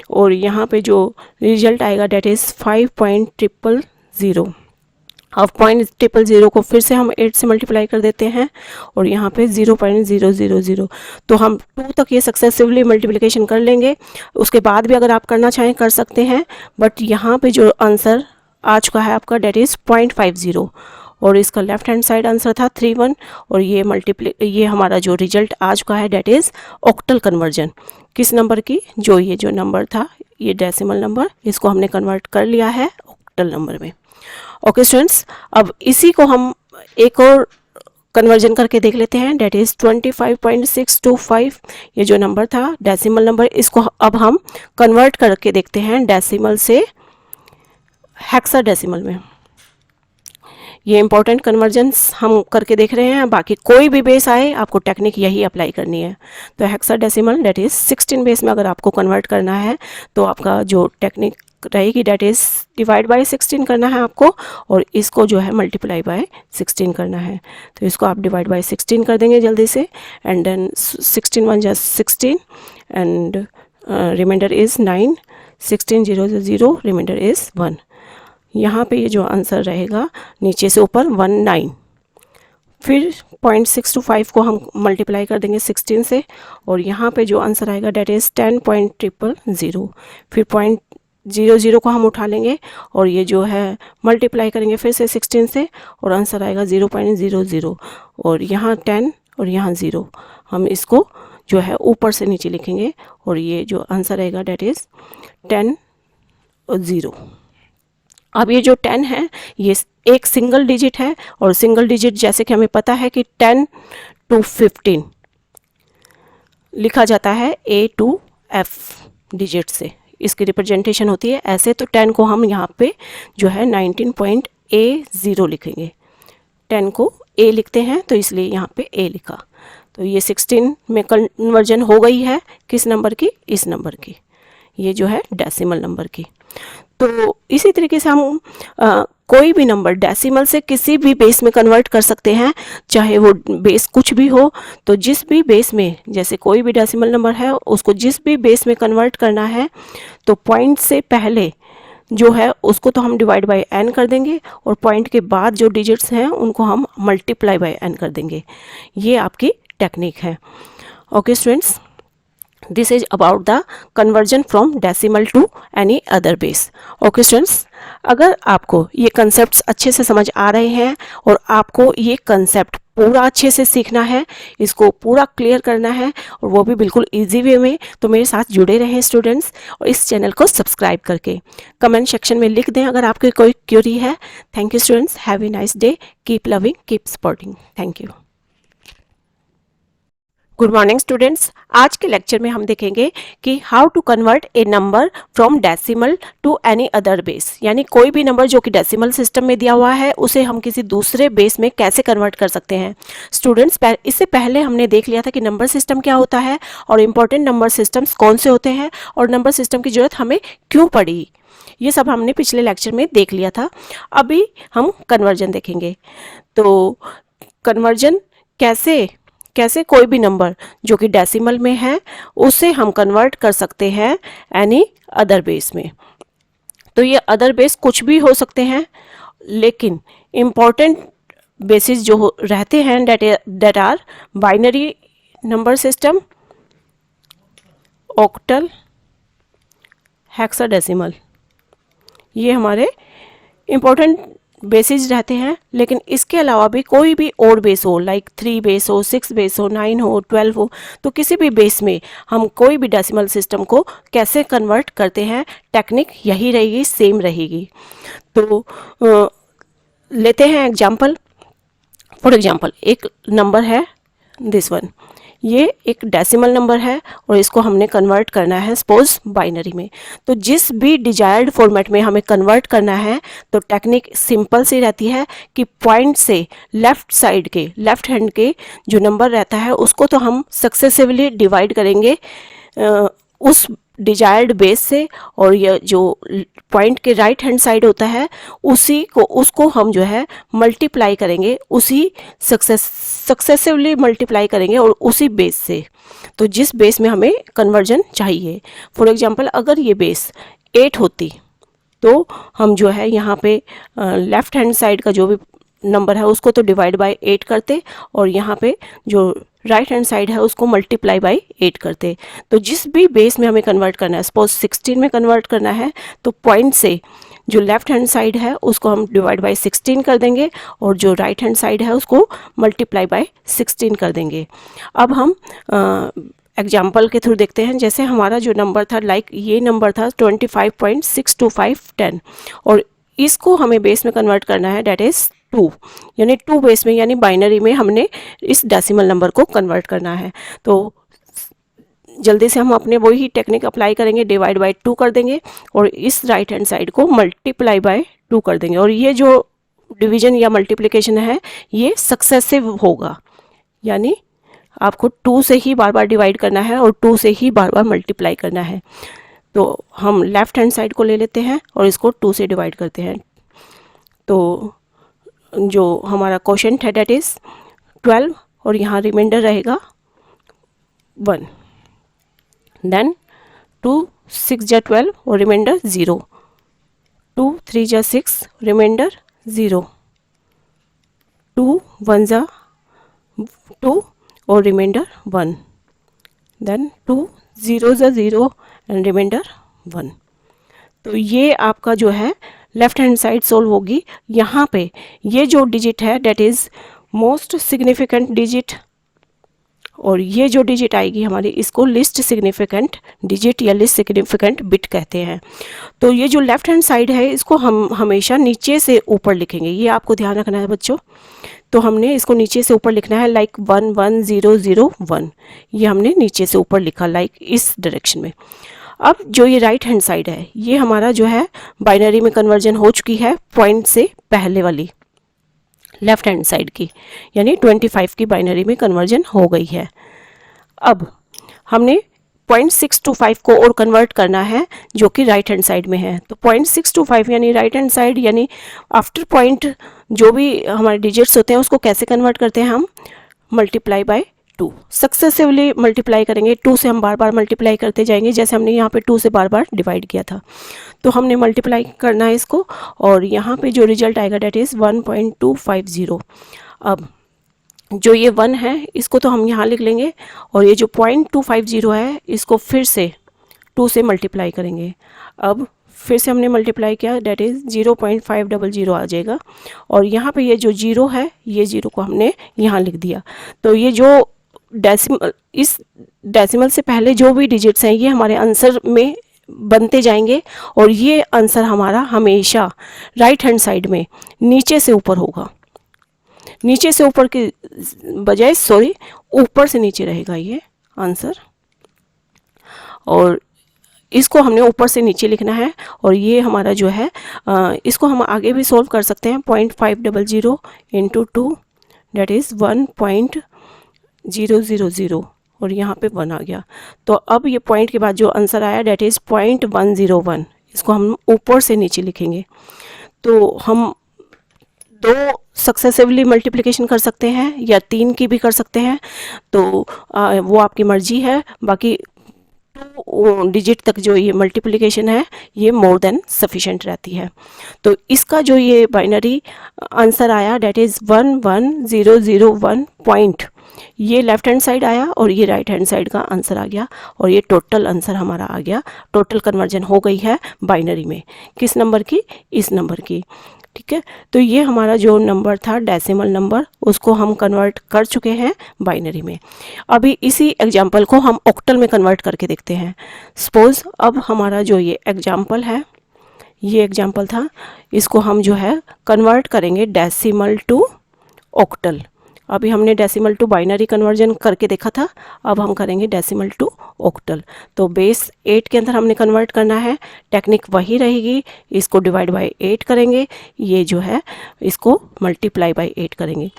और यहाँ पे जो रिजल्ट आएगा डेट इज़ 5.000। अब 0.000 को फिर से हम 8 से मल्टीप्लाई कर देते हैं, और यहाँ पे 0.000। तो हम 2 तक ये सक्सेसिवली मल्टीप्लिकेशन कर लेंगे। उसके बाद भी अगर आप करना चाहें कर सकते हैं, बट यहाँ पे जो आंसर आ चुका है आपका डेट इज़ 0.50, और इसका लेफ्ट हैंड साइड आंसर था 31, और ये हमारा जो रिजल्ट आ चुका है डेट इज़ ऑक्टल कन्वर्जन। किस नंबर की? जो नंबर था ये डेसिमल नंबर, इसको हमने कन्वर्ट कर लिया है ऑक्टल नंबर में। ओके स्टूडेंट्स, अब इसी को हम एक और कन्वर्जन करके देख लेते हैं, डेट इज़ 25.625। ये जो नंबर था डेसिमल नंबर, इसको अब हम कन्वर्ट करके देखते हैं डेसिमल से हेक्साडेसिमल में। ये इंपॉर्टेंट कन्वर्जन्स हम करके देख रहे हैं। बाकी कोई भी बेस आए आपको टेक्निक यही अप्लाई करनी है। तो हेक्साडेसिमल डेट इज़ 16 बेस में अगर आपको कन्वर्ट करना है तो आपका जो टेक्निक रहेगी डेट इज़ डिवाइड बाय 16 करना है आपको, और इसको जो है मल्टीप्लाई बाय 16 करना है। तो इसको आप डिवाइड बाय 16 कर देंगे जल्दी से, and then 16 1 just 16 and reminder is 9। 16 0 0 reminder is 1। यहाँ पे ये जो आंसर रहेगा नीचे से ऊपर 19। फिर 0.625 को हम मल्टीप्लाई कर देंगे 16 से, और यहाँ पे जो आंसर आएगा डेट इज़ 10.000। फिर 0.00 को हम उठा लेंगे, और ये जो है मल्टीप्लाई करेंगे फिर से 16 से, और आंसर आएगा 0.00, और यहाँ 10 और यहाँ 0। हम इसको जो है ऊपर से नीचे लिखेंगे, और ये जो आंसर आएगा डेट इज़ 10 और 0। अब ये जो 10 है ये एक सिंगल डिजिट है, और सिंगल डिजिट जैसे कि हमें पता है कि 10 to 15 लिखा जाता है A to F डिजिट से, इसकी रिप्रेजेंटेशन होती है ऐसे। तो 10 को हम यहाँ पे जो है 19.A0 लिखेंगे। 10 को A लिखते हैं तो इसलिए यहाँ पे A लिखा। तो ये 16 में कन्वर्जन हो गई है किस नंबर की? इस नंबर की, ये जो है डेसिमल नंबर की। तो इसी तरीके से हम कोई भी नंबर डेसिमल से किसी भी बेस में कन्वर्ट कर सकते हैं, चाहे वो बेस कुछ भी हो। तो जिस भी बेस में, जैसे कोई भी डेसिमल नंबर है उसको जिस भी बेस में कन्वर्ट करना है, तो पॉइंट से पहले जो है उसको तो हम डिवाइड बाय n कर देंगे, और पॉइंट के बाद जो डिजिट्स हैं उनको हम मल्टीप्लाई बाय n कर देंगे। ये आपकी टेक्निक है। Okay students, this is about the conversion from decimal to any other base. Okay students, अगर आपको ये कंसेप्ट अच्छे से समझ आ रहे हैं और आपको ये कंसेप्ट पूरा अच्छे से सीखना है, इसको पूरा क्लियर करना है, और वो भी बिल्कुल इजी वे में, तो मेरे साथ जुड़े रहें स्टूडेंट्स, और इस चैनल को सब्सक्राइब करके कमेंट सेक्शन में लिख दें अगर आपकी कोई क्वेरी है। Thank you students, have a nice day, keep loving, keep supporting, thank you. Good morning students, आज के लेक्चर में हम देखेंगे कि how to convert a number from decimal to any other base, यानी कोई भी नंबर जो कि डेसिमल सिस्टम में दिया हुआ है उसे हम किसी दूसरे बेस में कैसे कन्वर्ट कर सकते हैं। स्टूडेंट्स, इससे पहले हमने देख लिया था कि नंबर सिस्टम क्या होता है और इम्पोर्टेंट नंबर सिस्टम्स कौन से होते हैं और नंबर सिस्टम की जरूरत हमें क्यों पड़ी। ये सब हमने पिछले लेक्चर में देख लिया था। अभी हम कन्वर्जन देखेंगे। तो कन्वर्जन कैसे कोई भी नंबर जो कि डेसिमल में है उसे हम कन्वर्ट कर सकते हैं एनी अदर बेस में। तो ये अदर बेस कुछ भी हो सकते हैं, लेकिन इम्पॉर्टेंट बेसिस जो रहते हैं that are binary number system, octal, hexadecimal, ये हमारे इम्पोर्टेंट बेसिस रहते हैं। लेकिन इसके अलावा भी कोई भी और बेस हो, लाइक 3 बेस हो, 6 बेस हो, 9 हो, 12 हो, तो किसी भी बेस में हम कोई भी डेसिमल सिस्टम को कैसे कन्वर्ट करते हैं, टेक्निक यही रहेगी, सेम रहेगी। तो लेते हैं एग्जाम्पल। फॉर एग्जाम्पल एक नंबर है दिस वन, ये एक डेसिमल नंबर है और इसको हमने कन्वर्ट करना है सपोज बाइनरी में। तो जिस भी डिजायर्ड फॉर्मेट में हमें कन्वर्ट करना है तो टेक्निक सिंपल सी रहती है कि पॉइंट से लेफ्ट साइड के, लेफ्ट हैंड के जो नंबर रहता है उसको तो हम सक्सेसिवली डिवाइड करेंगे उस डिजायर्ड बेस से, और ये जो पॉइंट के राइट हैंड साइड होता है उसको हम जो है मल्टीप्लाई करेंगे, उसी सक्सेसिवली मल्टीप्लाई करेंगे और उसी बेस से। तो जिस बेस में हमें कन्वर्जन चाहिए, फॉर एग्जांपल अगर ये बेस 8 होती तो हम जो है यहाँ पे लेफ्ट हैंड साइड का जो भी नंबर है उसको तो डिवाइड बाय 8 करते और यहाँ पे जो राइट हैंड साइड है उसको मल्टीप्लाई बाय 8 करते। तो जिस भी बेस में हमें कन्वर्ट करना है, सपोज 16 में कन्वर्ट करना है, तो पॉइंट से जो लेफ्ट हैंड साइड है उसको हम डिवाइड बाय 16 कर देंगे और जो राइट हैंड साइड है उसको मल्टीप्लाई बाय 16 कर देंगे। अब हम एग्जाम्पल के थ्रू देखते हैं। जैसे हमारा जो नंबर था, लाइक ये नंबर था 25.62510 और इसको हमें बेस में कन्वर्ट करना है, डेट इज़ 2, यानी 2 बेस में यानी बाइनरी में हमने इस डेसिमल नंबर को कन्वर्ट करना है। तो जल्दी से हम अपने वही टेक्निक अप्लाई करेंगे, डिवाइड बाय 2 कर देंगे और इस राइट हैंड साइड को मल्टीप्लाई बाय 2 कर देंगे और ये जो डिवीजन या मल्टीप्लिकेशन है ये सक्सेसिव होगा, यानी आपको 2 से ही बार बार डिवाइड करना है और 2 से ही बार बार मल्टीप्लाई करना है। तो हम लेफ्ट हैंड साइड को ले लेते हैं और इसको 2 से डिवाइड करते हैं। तो जो हमारा क्वोशंट है डेट इज़ 12 और यहाँ रिमाइंडर रहेगा 1। देन 2 6 जा 12 और रिमाइंडर 0, 2 3 जा 6 रिमाइंडर 0, 2 1 जा 2 और रिमाइंडर 1, देन 2 0 जा 0 एंड रिमाइंडर 1। तो ये आपका जो है लेफ्ट हैंड साइड सोल्व होगी। यहाँ पे ये जो डिजिट है that is most significant digit और ये जो डिजिट आएगी हमारी इसको लिस्ट सिग्निफिकेंट डिजिट या लिस्ट सिग्निफिकेंट बिट कहते हैं। तो ये जो लेफ्ट हैंड साइड है इसको हम हमेशा नीचे से ऊपर लिखेंगे, ये आपको ध्यान रखना है बच्चों। तो हमने इसको नीचे से ऊपर लिखना है, लाइक 1 1 0 0 1, ये हमने नीचे से ऊपर लिखा लाइक इस डायरेक्शन में। अब जो ये राइट हैंड साइड है ये हमारा जो है बाइनरी में कन्वर्जन हो चुकी है पॉइंट से पहले वाली लेफ्ट हैंड साइड की, यानी 25 की बाइनरी में कन्वर्जन हो गई है। अब हमने 0.625 को और कन्वर्ट करना है जो कि राइट हैंड साइड में है। तो 0.625 यानी राइट हैंड साइड यानी आफ्टर पॉइंट जो भी हमारे डिजिट्स होते हैं उसको कैसे कन्वर्ट करते हैं हम, मल्टीप्लाई बाय 2, सक्सेसिवली मल्टीप्लाई करेंगे। 2 से हम बार बार मल्टीप्लाई करते जाएंगे, जैसे हमने यहाँ पे 2 से बार बार डिवाइड किया था। तो हमने मल्टीप्लाई करना है इसको और यहाँ पे जो रिजल्ट आएगा डेट इज़ 1.250। अब जो ये 1 है इसको तो हम यहाँ लिख लेंगे और ये जो 0.250 है इसको फिर से 2 से मल्टीप्लाई करेंगे। अब फिर से हमने मल्टीप्लाई किया, डेट इज़ 0.500 आ जाएगा और यहाँ पे ये जो 0 है ये 0 को हमने यहाँ लिख दिया। तो ये जो डेसिमल, इस डेसिमल से पहले जो भी डिजिट्स हैं ये हमारे आंसर में बनते जाएंगे और ये आंसर हमारा हमेशा राइट हैंड साइड में नीचे से ऊपर होगा, नीचे से ऊपर की बजाय सॉरी ऊपर से नीचे रहेगा ये आंसर, और इसको हमने ऊपर से नीचे लिखना है। और ये हमारा जो है इसको हम आगे भी सॉल्व कर सकते हैं, 0.500 इंटू 2 डेट इज़ 1.000 और यहाँ पे 1 आ गया। तो अब ये पॉइंट के बाद जो आंसर आया डेट इज़ 0.101, इसको हम ऊपर से नीचे लिखेंगे। तो हम 2 सक्सेसिवली मल्टीप्लिकेशन कर सकते हैं या 3 की भी कर सकते हैं, तो वो आपकी मर्जी है। बाकी 2 डिजिट तक जो ये मल्टीप्लिकेशन है ये मोर देन सफिशेंट रहती है। तो इसका जो ये बाइनरी आंसर आया डेट इज़ 11001 पॉइंट, ये लेफ्ट हैंड साइड आया और ये राइट हैंड साइड का आंसर आ गया और ये टोटल आंसर हमारा आ गया। टोटल कन्वर्जन हो गई है बाइनरी में, किस नंबर की, इस नंबर की। ठीक है, तो ये हमारा जो नंबर था डेसिमल नंबर, उसको हम कन्वर्ट कर चुके हैं बाइनरी में। अभी इसी एग्जाम्पल को हम ऑक्टल में कन्वर्ट करके देखते हैं। सपोज अब हमारा जो ये एग्जाम्पल है, ये एग्जाम्पल था, इसको हम जो है कन्वर्ट करेंगे डेसिमल टू ऑक्टल। अभी हमने डेसिमल टू बाइनरी कन्वर्जन करके देखा था, अब हम करेंगे डेसिमल टू ऑक्टल। तो बेस 8 के अंदर हमने कन्वर्ट करना है, टेक्निक वही रहेगी, इसको डिवाइड बाय 8 करेंगे, ये जो है इसको मल्टीप्लाई बाय 8 करेंगे।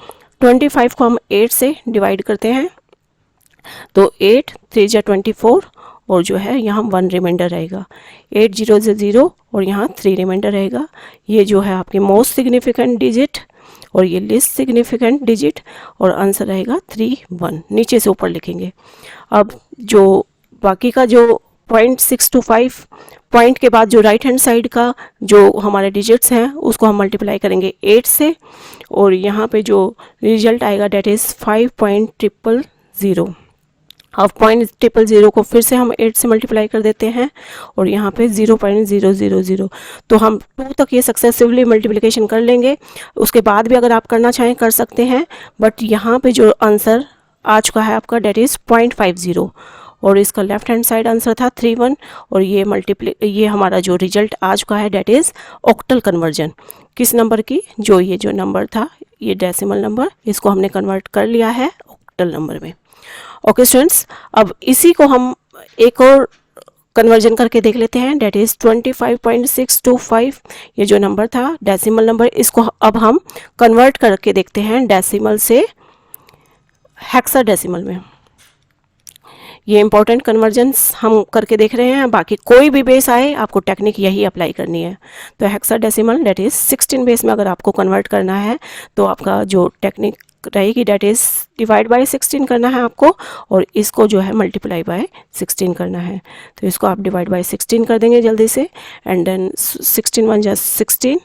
25 को हम 8 से डिवाइड करते हैं, तो 8 3 जा 24 और जो है यहाँ 1 रिमाइंडर रहेगा, 8 0 से 0 और यहाँ 3 रिमाइंडर रहेगा। ये जो है आपकी मोस्ट सिग्निफिकेंट डिजिट और ये लिस्ट सिग्निफिकेंट डिजिट और आंसर रहेगा 3 1, नीचे से ऊपर लिखेंगे। अब जो बाकी का जो 0.625 पॉइंट के बाद जो राइट हैंड साइड का जो हमारे डिजिट्स हैं उसको हम मल्टीप्लाई करेंगे 8 से और यहाँ पे जो रिजल्ट आएगा डेट इज़ 5.000। अब 0.000 को फिर से हम 8 से मल्टीप्लाई कर देते हैं और यहाँ पे 0.000। तो हम 2 तक ये सक्सेसिवली मल्टीप्लिकेशन कर लेंगे, उसके बाद भी अगर आप करना चाहें कर सकते हैं, बट यहाँ पे जो आंसर आ चुका है आपका डेट इज़ 0.50 और इसका लेफ्ट हैंड साइड आंसर था 31 और ये हमारा जो रिजल्ट आ चुका है डेट इज़ ऑक्टल कन्वर्जन। किस नंबर की, जो नंबर था ये डेसिमल नंबर, इसको हमने कन्वर्ट कर लिया है ऑक्टल नंबर में। ओके स्टूडेंट्स, अब इसी को हम एक और कन्वर्जन करके देख लेते हैं, डेट इज़ 25.625। ये जो नंबर था डेसिमल नंबर, इसको अब हम कन्वर्ट करके देखते हैं डेसिमल से हेक्साडेसिमल में। ये इंपॉर्टेंट कन्वर्जन्स हम करके देख रहे हैं, बाकी कोई भी बेस आए आपको टेक्निक यही अप्लाई करनी है। तो हेक्साडेसिमल डेट इज़ 16 बेस में अगर आपको कन्वर्ट करना है तो आपका जो टेक्निक रहेगी डेट इज़ डिवाइड बाय 16 करना है आपको और इसको जो है मल्टीप्लाई बाय 16 करना है। तो इसको आप डिवाइड बाय 16 कर देंगे जल्दी से एंड देन 16 1 जा 16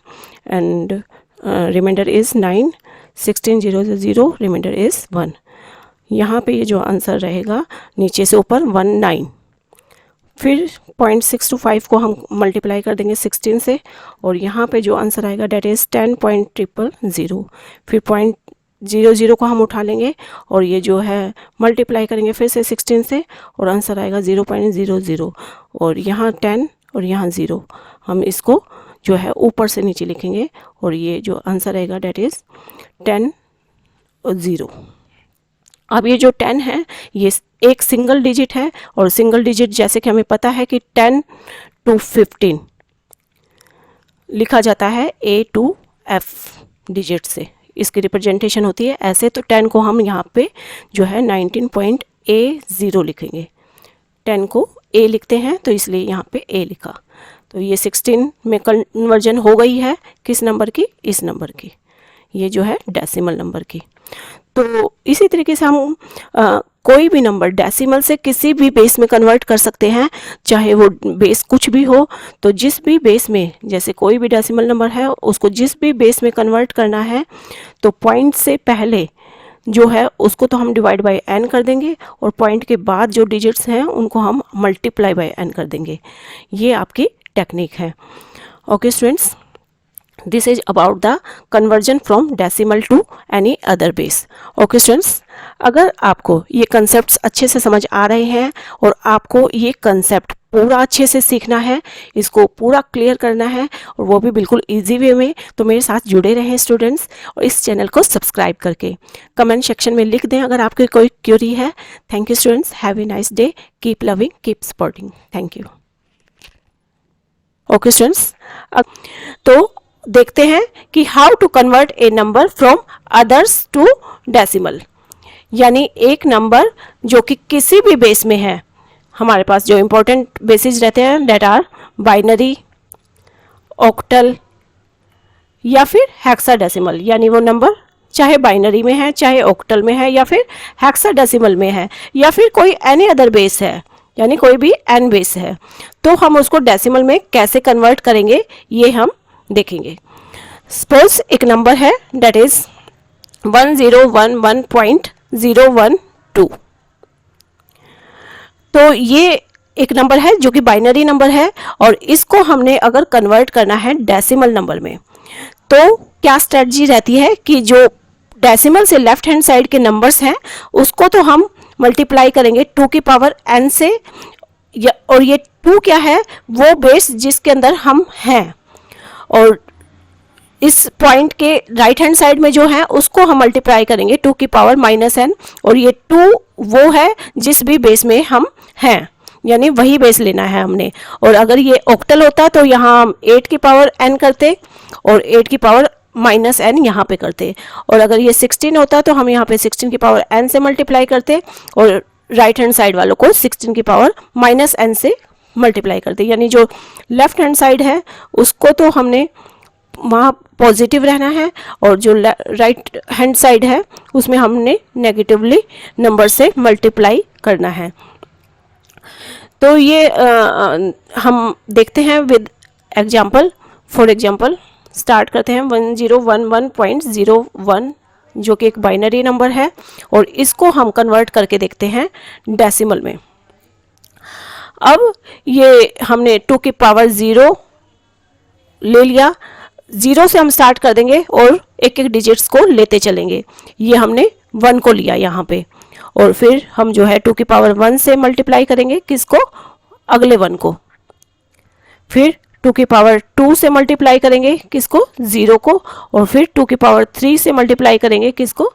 and reminder is 9, 16 0 0 reminder is 1। यहाँ पे ये जो आंसर रहेगा नीचे से ऊपर 19, फिर 0.625 को हम मल्टीप्लाई कर देंगे 16 से और यहाँ पे जो आंसर आएगा डेट इज़ 10.000। फिर 0.00 को हम उठा लेंगे और ये जो है मल्टीप्लाई करेंगे फिर से 16 से और आंसर आएगा 0.00 और यहाँ 10 और यहाँ 0, हम इसको जो है ऊपर से नीचे लिखेंगे और ये जो आंसर आएगा डेट इज़ 10 और 0। अब ये जो 10 है ये एक सिंगल डिजिट है और सिंगल डिजिट जैसे कि हमें पता है कि 10 to 15 लिखा जाता है A to F डिजिट से, इसकी रिप्रेजेंटेशन होती है ऐसे। तो 10 को हम यहाँ पे जो है 19.A0 लिखेंगे, 10 को A लिखते हैं तो इसलिए यहाँ पे A लिखा। तो ये 16 में कन्वर्जन हो गई है किस नंबर की, इस नंबर की, ये जो है डेसिमल नंबर की। तो इसी तरीके से हम कोई भी नंबर डेसिमल से किसी भी बेस में कन्वर्ट कर सकते हैं, चाहे वो बेस कुछ भी हो। तो जिस भी बेस में, जैसे कोई भी डेसिमल नंबर है उसको जिस भी बेस में कन्वर्ट करना है तो पॉइंट से पहले जो है उसको तो हम डिवाइड बाय n कर देंगे और पॉइंट के बाद जो डिजिट्स हैं उनको हम मल्टीप्लाई बाय n कर देंगे। ये आपकी टेक्निक है। Okay students, this is about the conversion from decimal to any other base. Okay students, अगर आपको ये कंसेप्ट्स अच्छे से समझ आ रहे हैं और आपको ये कंसेप्ट पूरा अच्छे से सीखना है, इसको पूरा क्लियर करना है और वो भी बिल्कुल इजी वे में, तो मेरे साथ जुड़े रहें स्टूडेंट्स और इस चैनल को सब्सक्राइब करके कमेंट सेक्शन में लिख दें अगर आपकी कोई क्वेरी है। Thank you students, have a nice day, keep loving, keep supporting, thank you. Okay students, तो देखते हैं कि how to convert a number from others to decimal, यानी एक नंबर जो कि किसी भी बेस में है। हमारे पास जो इम्पोर्टेंट बेसिस रहते हैं डेट आर बाइनरी, ऑक्टल या फिर हेक्साडेसिमल, यानी वो नंबर चाहे बाइनरी में है, चाहे ऑक्टल में है या फिर हेक्साडेसिमल में है या फिर कोई एनी अदर बेस है, यानी कोई भी n बेस है, तो हम उसको डेसिमल में कैसे कन्वर्ट करेंगे ये हम देखेंगे। सपोज एक नंबर है दैट इज 1011.012, तो ये एक नंबर है जो कि बाइनरी नंबर है और इसको हमने अगर कन्वर्ट करना है डेसिमल नंबर में, तो क्या स्ट्रेटजी रहती है कि जो डेसिमल से लेफ्ट हैंड साइड के नंबर्स हैं उसको तो हम मल्टीप्लाई करेंगे 2 की पावर n से, और ये 2 क्या है, वो बेस जिसके अंदर हम हैं, और इस पॉइंट के राइट हैंड साइड में जो है उसको हम मल्टीप्लाई करेंगे 2 की पावर -n, और ये 2 वो है जिस भी बेस में हम हैं, यानी वही बेस लेना है हमने। और अगर ये ऑक्टल होता तो यहाँ हम 8 की पावर n करते और 8 की पावर -n यहाँ पे करते, और अगर ये 16 होता तो हम यहाँ पे 16 की पावर n से मल्टीप्लाई करते और राइट हैंड साइड वालों को 16 की पावर -n से मल्टीप्लाई करते, यानी जो लेफ्ट हैंड साइड है उसको तो हमने वहाँ पॉजिटिव रहना है और जो राइट हैंड साइड है उसमें हमने नेगेटिवली नंबर से मल्टीप्लाई करना है। तो ये हम देखते हैं with example. For example start करते हैं 1011.01 जो कि एक बाइनरी नंबर है और इसको हम कन्वर्ट करके देखते हैं डेसिमल में। अब ये हमने 2 की पावर 0 ले लिया, 0 से हम स्टार्ट कर देंगे और एक एक डिजिट्स को लेते चलेंगे। ये हमने 1 को लिया यहाँ पे, और फिर हम जो है 2 की पावर 1 से मल्टीप्लाई करेंगे किसको, अगले 1 को, फिर 2 की पावर 2 से मल्टीप्लाई करेंगे किसको, 0 को, और फिर 2 की पावर 3 से मल्टीप्लाई करेंगे किसको,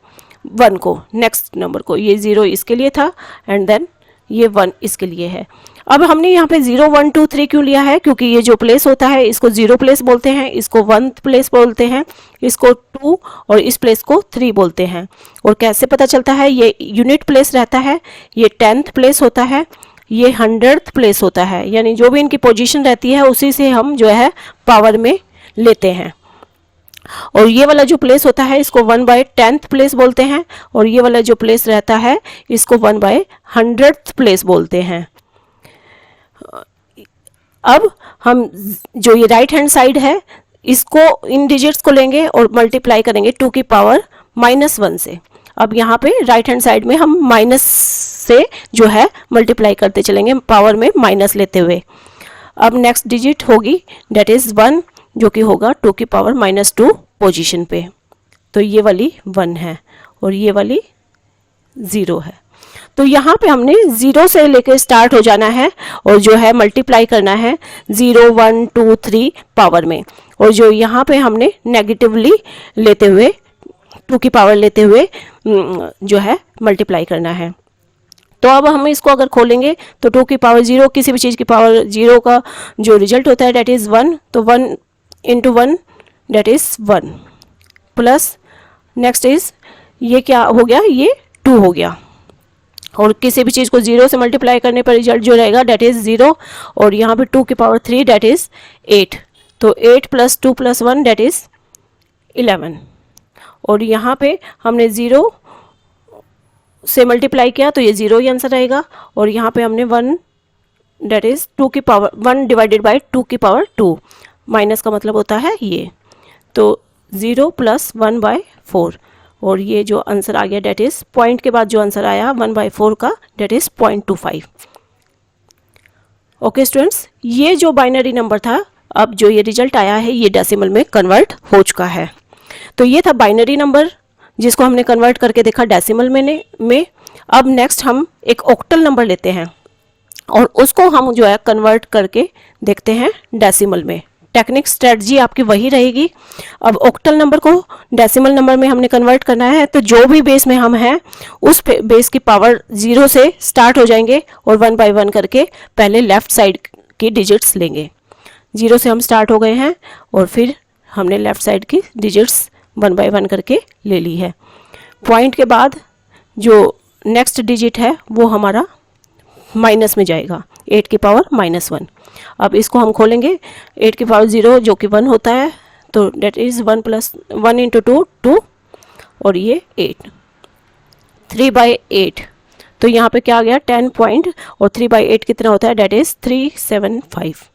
1 को, नेक्स्ट नंबर को। ये 0 इसके लिए था एंड देन ये 1 इसके लिए है। अब हमने यहाँ पे 0 1 2 3 क्यों लिया है, क्योंकि ये जो प्लेस होता है इसको 0 प्लेस बोलते हैं, इसको 1 प्लेस बोलते हैं, इसको 2 और इस प्लेस को 3 बोलते हैं। और कैसे पता चलता है, ये यूनिट प्लेस रहता है, ये 10th प्लेस होता है, ये 100th प्लेस होता है, यानी जो भी इनकी पोजीशन रहती है उसी से हम जो है पावर में लेते हैं। और ये वाला जो प्लेस होता है इसको 1/10th प्लेस बोलते हैं, और ये वाला जो प्लेस रहता है इसको 1/100th प्लेस बोलते हैं। अब हम जो ये राइट हैंड साइड है इसको, इन डिजिट्स को लेंगे और मल्टीप्लाई करेंगे 2 की पावर -1 से। अब यहाँ पे राइट हैंड साइड में हम माइनस से जो है मल्टीप्लाई करते चलेंगे पावर में माइनस लेते हुए। अब नेक्स्ट डिजिट होगी डेट इज़ 1 जो कि होगा 2 की पावर -2 पोजीशन पे, तो ये वाली 1 है और ये वाली 0 है। तो यहाँ पे हमने 0 से लेकर स्टार्ट हो जाना है और जो है मल्टीप्लाई करना है 0 1 2 3 पावर में, और जो यहाँ पे हमने नेगेटिवली लेते हुए 2 की पावर लेते हुए जो है मल्टीप्लाई करना है। तो अब हम इसको अगर खोलेंगे तो 2 की पावर 0, किसी भी चीज़ की पावर 0 का जो रिजल्ट होता है डेट इज़ 1, तो 1 × 1 that is 1 plus next is ये क्या हो गया, ये 2 हो गया, और किसी भी चीज़ को 0 से मल्टीप्लाई करने पर रिजल्ट जो रहेगा डेट इज़ 0, और यहाँ पे 2 की पावर 3 डेट इज़ 8, तो 8 + 2 + 1 डेट इज़ 11, और यहाँ पे हमने 0 से मल्टीप्लाई किया तो ये 0 ही आंसर आएगा, और यहाँ पे हमने 1 डेट इज़ 2 की पावर 1 / 2 की पावर 2, माइनस का मतलब होता है ये, तो 0 + 1/4, और ये जो आंसर आ गया डेट इज़ पॉइंट के बाद जो आंसर आया 1/4 का डेट इज़ 0.25। ओके स्टूडेंट्स, ये जो बाइनरी नंबर था, अब जो ये रिजल्ट आया है ये डेसिमल में कन्वर्ट हो चुका है। तो ये था बाइनरी नंबर जिसको हमने कन्वर्ट करके देखा डेसिमल में। अब नेक्स्ट हम एक ऑक्टल नंबर लेते हैं और उसको हम जो है कन्वर्ट करके देखते हैं डेसिमल में। टेक्निक स्ट्रेटजी आपकी वही रहेगी। अब ऑक्टल नंबर को डेसिमल नंबर में हमने कन्वर्ट करना है, तो जो भी बेस में हम हैं उस बेस की पावर 0 से स्टार्ट हो जाएंगे और 1 बाय 1 करके पहले लेफ्ट साइड की डिजिट्स लेंगे। 0 से हम स्टार्ट हो गए हैं और फिर हमने लेफ्ट साइड की डिजिट्स 1 बाय 1 करके ले ली है। पॉइंट के बाद जो नेक्स्ट डिजिट है वो हमारा माइनस में जाएगा, 8 की पावर -1। अब इसको हम खोलेंगे, 8 की पावर 0 जो कि 1 होता है, तो डेट इज़ 1 + 1 × 2 2, और ये 8, 3/8, तो यहाँ पे क्या आ गया 10 पॉइंट, और 3/8 कितना होता है, डेट इज़ 375।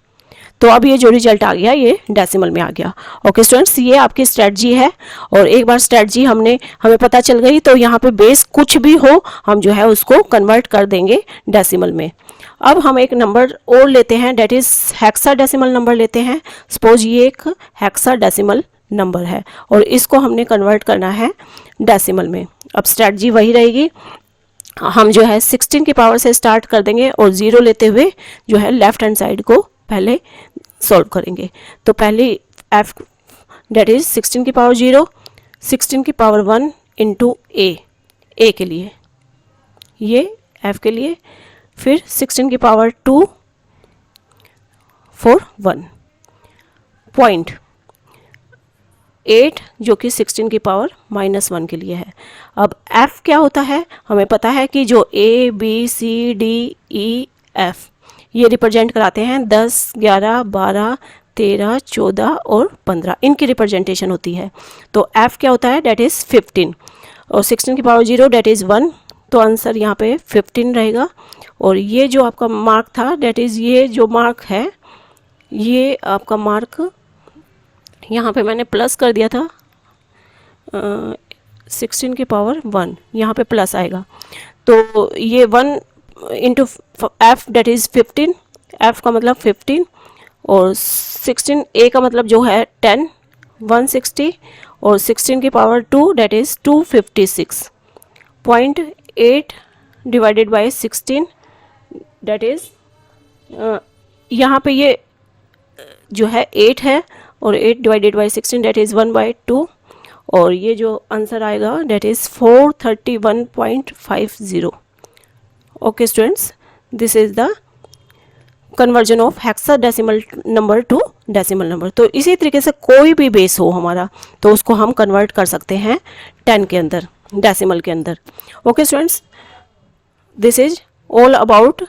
तो अब ये जो रिजल्ट आ गया ये डेसिमल में आ गया। ओके स्टूडेंट्स, ये आपकी स्ट्रेटजी है, और एक बार स्ट्रेटजी हमें पता चल गई तो यहाँ पे बेस कुछ भी हो हम जो है उसको कन्वर्ट कर देंगे डेसिमल में। अब हम एक नंबर और लेते हैं, डेट इज़ हेक्साडेसिमल नंबर लेते हैं। सपोज ये एक हेक्साडेसिमल नंबर है और इसको हमने कन्वर्ट करना है डेसिमल में। अब स्ट्रेटजी वही रहेगी, हम जो है 16 की पावर से स्टार्ट कर देंगे और 0 लेते हुए जो है लेफ्ट हैंड साइड को पहले सॉल्व करेंगे। तो पहले f डेट इज 16 की पावर 0, 16 की पावर 1 इंटू ए के लिए, ये f के लिए, फिर 16 की पावर 2 फॉर 1 पॉइंट 8 जो कि 16 की पावर -1 के लिए है। अब f क्या होता है, हमें पता है कि जो a b c d e f ये रिप्रेजेंट कराते हैं 10, 11, 12, 13, 14 और 15, इनकी रिप्रेजेंटेशन होती है। तो f क्या होता है, डेट इज़ 15, और 16 की पावर 0 डेट इज़ 1, तो आंसर यहाँ पे 15 रहेगा। और ये जो आपका मार्क था, डेट इज़ ये जो मार्क है, ये आपका मार्क यहाँ पे मैंने प्लस कर दिया था, 16 की पावर 1 यहाँ पे प्लस आएगा, तो ये 1 into F that is 15, F का मतलब 15, और 16 ए का मतलब जो है 10, 160, और 16 की power 2 that is 256, 0.8 divided by 16 that is यहाँ पे ये जो है 8 है, और 8 डिवाइडेड बाय 16 डेट इज़ 1/2, और ये जो आंसर आएगा that is 431.50। Okay students, this is the conversion of hexadecimal number two decimal number. तो इसी तरीके से कोई भी बेस हो हमारा तो उसको हम कन्वर्ट कर सकते हैं 10 के अंदर, डेसिमल के अंदर। Okay students, this is all about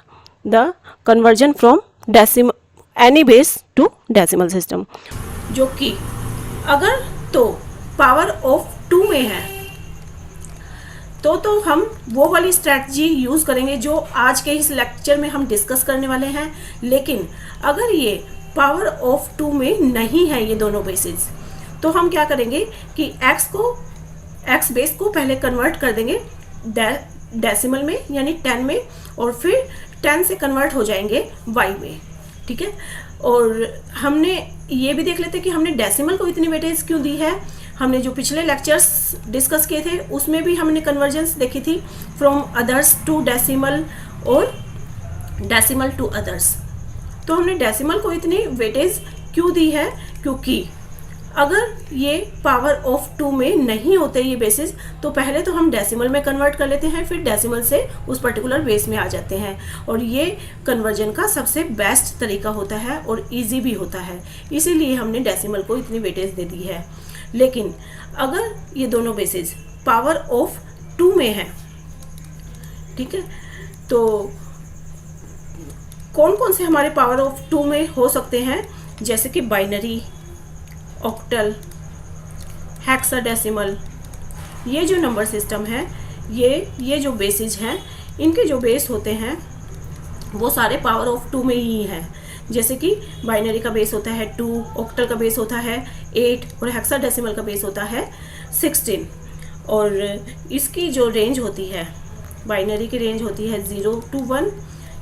the conversion from decimal any base to decimal system. जो कि अगर तो पावर ऑफ 2 में है तो हम वो वाली स्ट्रैटेजी यूज़ करेंगे जो आज के इस लेक्चर में हम डिस्कस करने वाले हैं। लेकिन अगर ये पावर ऑफ 2 में नहीं है ये दोनों बेसिस, तो हम क्या करेंगे कि x बेस को पहले कन्वर्ट कर देंगे डेसिमल में यानी 10 में, और फिर 10 से कन्वर्ट हो जाएंगे y में। ठीक है, और हमने ये भी देख लेते हैं कि हमने डेसिमल को इतनी वेटेज क्यों दी है। हमने जो पिछले लेक्चर्स डिस्कस किए थे उसमें भी हमने कन्वर्जेंस देखी थी फ्रॉम अदर्स टू डेसिमल और डेसिमल टू अदर्स। तो हमने डेसिमल को इतनी वेटेज क्यों दी है, क्योंकि अगर ये पावर ऑफ 2 में नहीं होते ये बेसिस तो पहले तो हम डेसिमल में कन्वर्ट कर लेते हैं, फिर डेसिमल से उस पर्टिकुलर बेस में आ जाते हैं, और ये कन्वर्जन का सबसे बेस्ट तरीका होता है और इजी भी होता है, इसीलिए हमने डेसिमल को इतनी वेटेज दे दी है। लेकिन अगर ये दोनों बेसिस पावर ऑफ 2 में है, ठीक है, तो कौन कौन से हमारे पावर ऑफ 2 में हो सकते हैं, जैसे कि बाइनरी, ऑक्टल, हेक्साडेसिमल। ये जो नंबर सिस्टम है, ये जो बेसिस हैं, इनके जो बेस होते हैं वो सारे पावर ऑफ 2 में ही हैं। जैसे कि बाइनरी का बेस होता है 2, ऑक्टल का बेस होता है 8, और हेक्साडेसिमल का बेस होता है 16। और इसकी जो रेंज होती है, बाइनरी की रेंज होती है 0 to 1,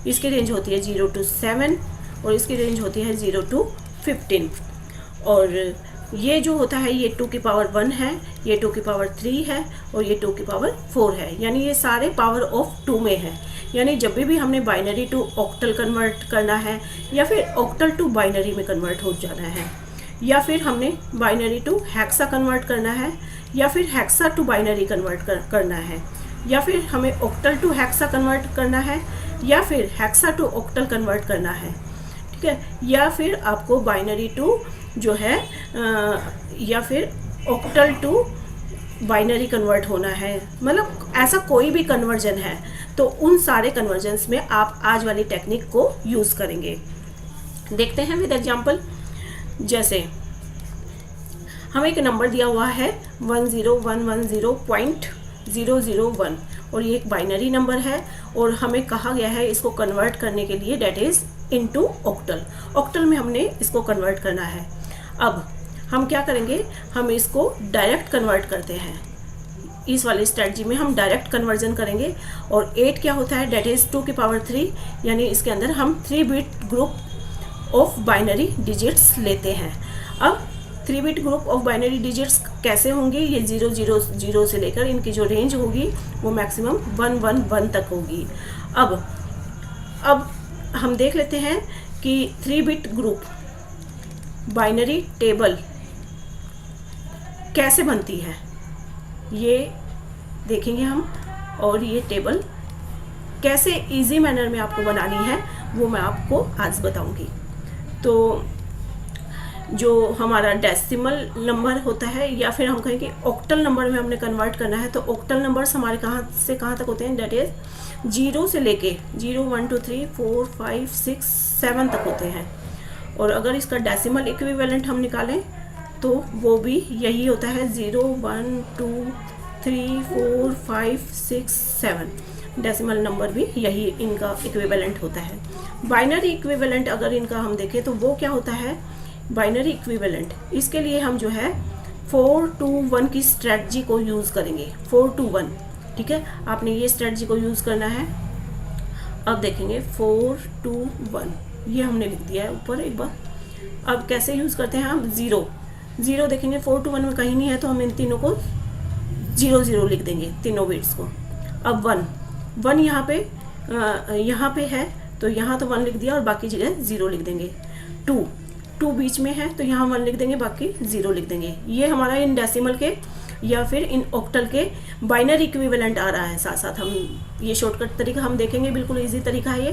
इसकी रेंज होती है 0 to 7, और इसकी रेंज होती है 0 to 15। और ये जो होता है ये 2 की पावर 1 है, ये 2 की पावर 3 है, और ये 2 की पावर 4 है, यानी ये सारे पावर ऑफ 2 में है। यानी जब भी हमने बाइनरी टू ऑक्टल कन्वर्ट करना है, या फिर ऑक्टल टू बाइनरी में कन्वर्ट हो जाना है, या फिर हमने बाइनरी टू हेक्सा कन्वर्ट करना है, या फिर हेक्सा टू बाइनरी कन्वर्ट करना है, या फिर हमें ऑक्टल टू हेक्सा कन्वर्ट करना है, या फिर हेक्सा टू ऑक्टल कन्वर्ट करना है, ठीक है, या फिर आपको बाइनरी टू जो है या फिर ऑक्टल टू बाइनरी कन्वर्ट होना है, मतलब ऐसा कोई भी कन्वर्जन है तो उन सारे कन्वर्जन्स में आप आज वाली टेक्निक को यूज़ करेंगे। देखते हैं विद एग्जांपल। जैसे हमें एक नंबर दिया हुआ है 10110.2, 001 और ये एक बाइनरी नंबर है और हमें कहा गया है इसको कन्वर्ट करने के लिए, that is into octal. Octal में हमने इसको कन्वर्ट करना है। अब हम क्या करेंगे, हम इसको डायरेक्ट कन्वर्ट करते हैं। इस वाली स्ट्रेटजी में हम डायरेक्ट कन्वर्जन करेंगे। और 8 क्या होता है, डेट इज़ 2 की पावर 3, यानी इसके अंदर हम 3 bit group of binary digits लेते हैं। अब 3 bit group of binary digits कैसे होंगे, ये 000 से लेकर इनकी जो रेंज होगी वो मैक्सिमम 111 तक होगी। अब हम देख लेते हैं कि 3 बिट ग्रुप बाइनरी टेबल कैसे बनती है, ये देखेंगे हम। और ये टेबल कैसे इजी मैनर में आपको बनानी है वो मैं आपको आज बताऊंगी। तो जो हमारा डेसिमल नंबर होता है या फिर हम कहें कि ऑक्टल नंबर में हमने कन्वर्ट करना है, तो ऑक्टल नंबर्स हमारे कहाँ से कहाँ तक होते हैं, डेट इज 0 से लेके 0 1 2 3 4 5 6 7 तक होते हैं। और अगर इसका डेसिमल इक्विवेलेंट हम निकालें तो वो भी यही होता है, 0 1 2 3 4 5 6 7। डेसिमल नंबर भी यही इनका इक्विवेलेंट होता है। बाइनरी इक्विवेलेंट अगर इनका हम देखें तो वो क्या होता है, बाइनरी इक्विवेलेंट, इसके लिए हम जो है 4 to 1 की स्ट्रेटजी को यूज़ करेंगे। 4 to 1, ठीक है, आपने ये स्ट्रेटजी को यूज़ करना है। अब देखेंगे 4 to 1, ये हमने लिख दिया है ऊपर एक बार। अब कैसे यूज़ करते हैं हम, 0 देखेंगे 4 to 1 में कहीं नहीं है तो हम इन तीनों को 0 लिख देंगे, तीनों बिट्स को। अब 1 यहाँ पे है तो यहाँ तो 1 लिख दिया और बाकी जगह 0 लिख देंगे। 2 बीच में है तो यहाँ 1 लिख देंगे, बाकी 0 लिख देंगे। ये हमारा इन डेसिमल के या फिर इन ऑक्टल के बाइनरी इक्विवेलेंट आ रहा है। साथ साथ हम ये शॉर्टकट तरीका हम देखेंगे, बिल्कुल इजी तरीका है ये।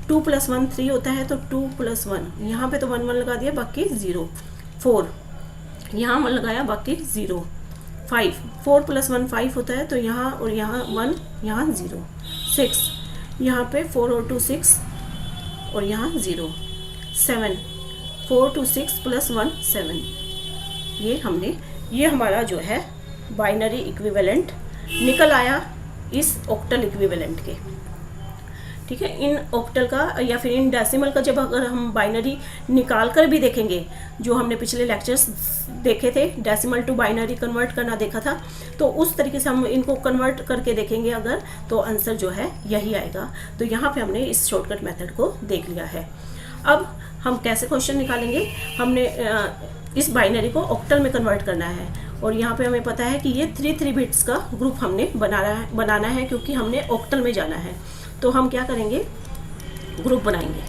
2 + 1 3 होता है तो 2 + 1, यहाँ पे तो 1 लगा दिया, बाकी 0। 4 यहाँ 1 लगाया, बाकी 0। 5 4 + 1 5 होता है तो यहाँ और यहाँ 1, यहाँ 0। 6 यहाँ पे 4 और 2 6 और यहाँ 0। 7 4 to 6 + 1 7। ये हमारा जो है बाइनरी इक्विवेलेंट निकल आया इस ऑक्टल इक्विवेलेंट के, ठीक है। इन ऑक्टल का या फिर इन डेसिमल का जब अगर हम बाइनरी निकाल कर भी देखेंगे, जो हमने पिछले लेक्चर्स देखे थे, डेसिमल टू बाइनरी कन्वर्ट करना देखा था, तो उस तरीके से हम इनको कन्वर्ट करके देखेंगे अगर, तो आंसर जो है यही आएगा। तो यहाँ पे हमने इस शॉर्टकट मेथड को देख लिया है। अब हम कैसे क्वेश्चन निकालेंगे, हमने इस बाइनरी को ऑक्टल में कन्वर्ट करना है और यहाँ पे हमें पता है कि ये 3 बिट्स का ग्रुप हमने बनाना है क्योंकि हमने ऑक्टल में जाना है। तो हम क्या करेंगे, ग्रुप बनाएंगे।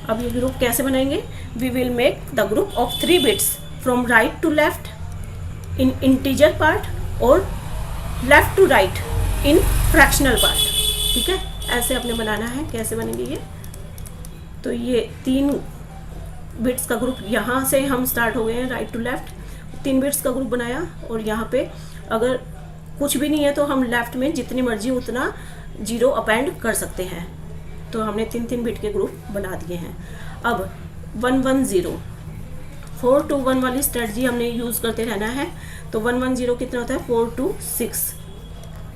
अब ये ग्रुप कैसे बनाएंगे, we will make the group of 3 bits from right to left in integer part और left to right in fractional part, ठीक है। ऐसे अपने बनाना है। कैसे बनेंगे ये, तो ये 3 बिट्स का ग्रुप यहाँ से हम स्टार्ट हो गए हैं, राइट टू लेफ्ट 3 बिट्स का ग्रुप बनाया। और यहाँ पे अगर कुछ भी नहीं है तो हम लेफ्ट में जितनी मर्जी उतना 0 अपेंड कर सकते हैं। तो हमने 3 बिट के ग्रुप बना दिए हैं। अब 1 1 0 4 to 1 वाली स्ट्रेटजी हमने यूज़ करते रहना है। तो 1 1 0 कितना होता है, 4 to 6,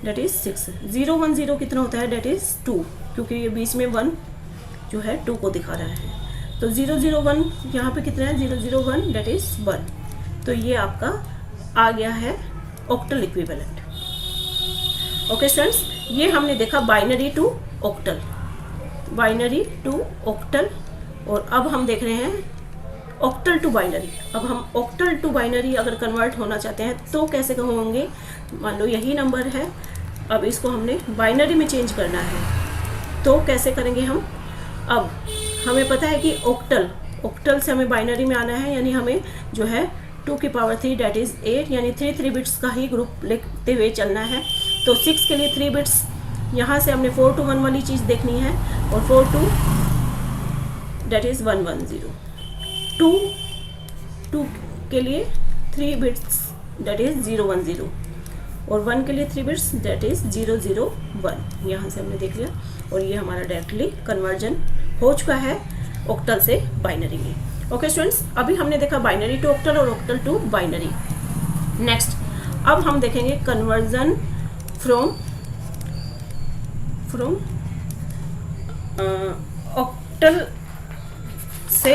डेट इज़ 6। 0 1 0 कितना होता है, डेट इज़ 2, क्योंकि ये बीच में 1 जो है 2 को दिखा रहा है। तो 0 0 1 यहाँ पे कितना है, 0 0 1, डेट इज़ 1। तो ये आपका आ गया है ऑक्टल इक्विवेलेंट। ओके स्टूडेंट्स, ये हमने देखा binary to octal, binary to octal. और अब हम देख रहे हैं ऑक्टल टू बाइनरी। अब हम ऑक्टल टू बाइनरी अगर कन्वर्ट होना चाहते हैं तो कैसे होंगे, मान लो यही नंबर है, अब इसको हमने बाइनरी में चेंज करना है तो कैसे करेंगे हम। अब हमें पता है कि ऑक्टल से हमें बाइनरी में आना है, यानी हमें जो है 2 की पावर 3 डेट इज़ 8, यानी 3 बिट्स का ही ग्रुप लिखते हुए चलना है। तो 6 के लिए 3 बिट्स, यहाँ से हमने 4 to 1 वाली चीज़ देखनी है और 4 to डेट इज़ 1 1 0। 2 के लिए 3 बिट्स डेट इज़ 0 1 0 और 1 के लिए 3 बिट्स डेट इज़ 0 0 1। यहाँ से हमने देख लिया और ये हमारा डायरेक्टली कन्वर्जन हो चुका है ऑक्टल से बाइनरी में। ओके स्टूडेंट्स, अभी हमने देखा बाइनरी टू ऑक्टल और ऑक्टल टू बाइनरी। नेक्स्ट अब हम देखेंगे कन्वर्जन फ्रॉम ऑक्टल से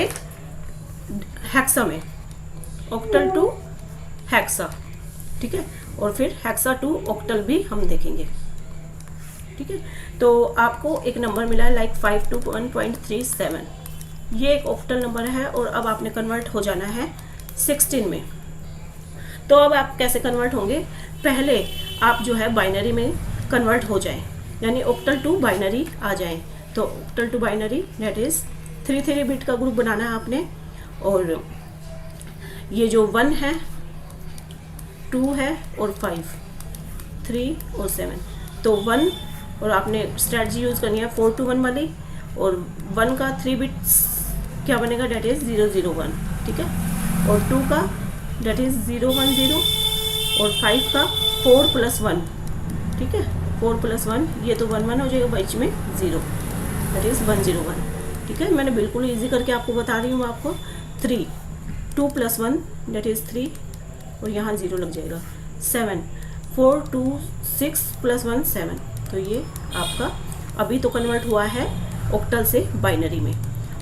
हेक्सा में, ऑक्टल टू हेक्सा, ठीक है, और फिर हेक्सा टू ऑक्टल भी हम देखेंगे, ठीक है। तो आपको एक नंबर मिला है लाइक 521.37, ये एक ऑक्टल नंबर है और अब आपने कन्वर्ट हो जाना है 16 में। तो अब आप कैसे कन्वर्ट होंगे, पहले आप जो है बाइनरी में कन्वर्ट हो जाएं, यानी ऑक्टल टू बाइनरी आ जाएं। तो octal to binary that is 3 bit का ग्रुप बनाना है आपने, और ये जो 1 है, 2 है और 5, 3 और 7, तो 1 और आपने स्ट्रेटजी यूज़ करनी है 4 to 1 वाली, और 1 का 3 बिट्स क्या बनेगा, डेट इज़ 001, ठीक है, और 2 का डेट इज़ 010, और 5 का 4 + 1, ठीक है, 4 + 1, ये तो 1 1 हो जाएगा, बीच में 0, दैट इज़ 101, ठीक है। मैंने बिल्कुल इजी करके आपको बता रही हूँ आपको। 3, 2 + 1 डेट इज़ 3, और यहाँ 0 लग जाएगा। 7, 4 2 6 + 1 7, तो ये आपका अभी तो कन्वर्ट हुआ है ऑक्टल से बाइनरी में।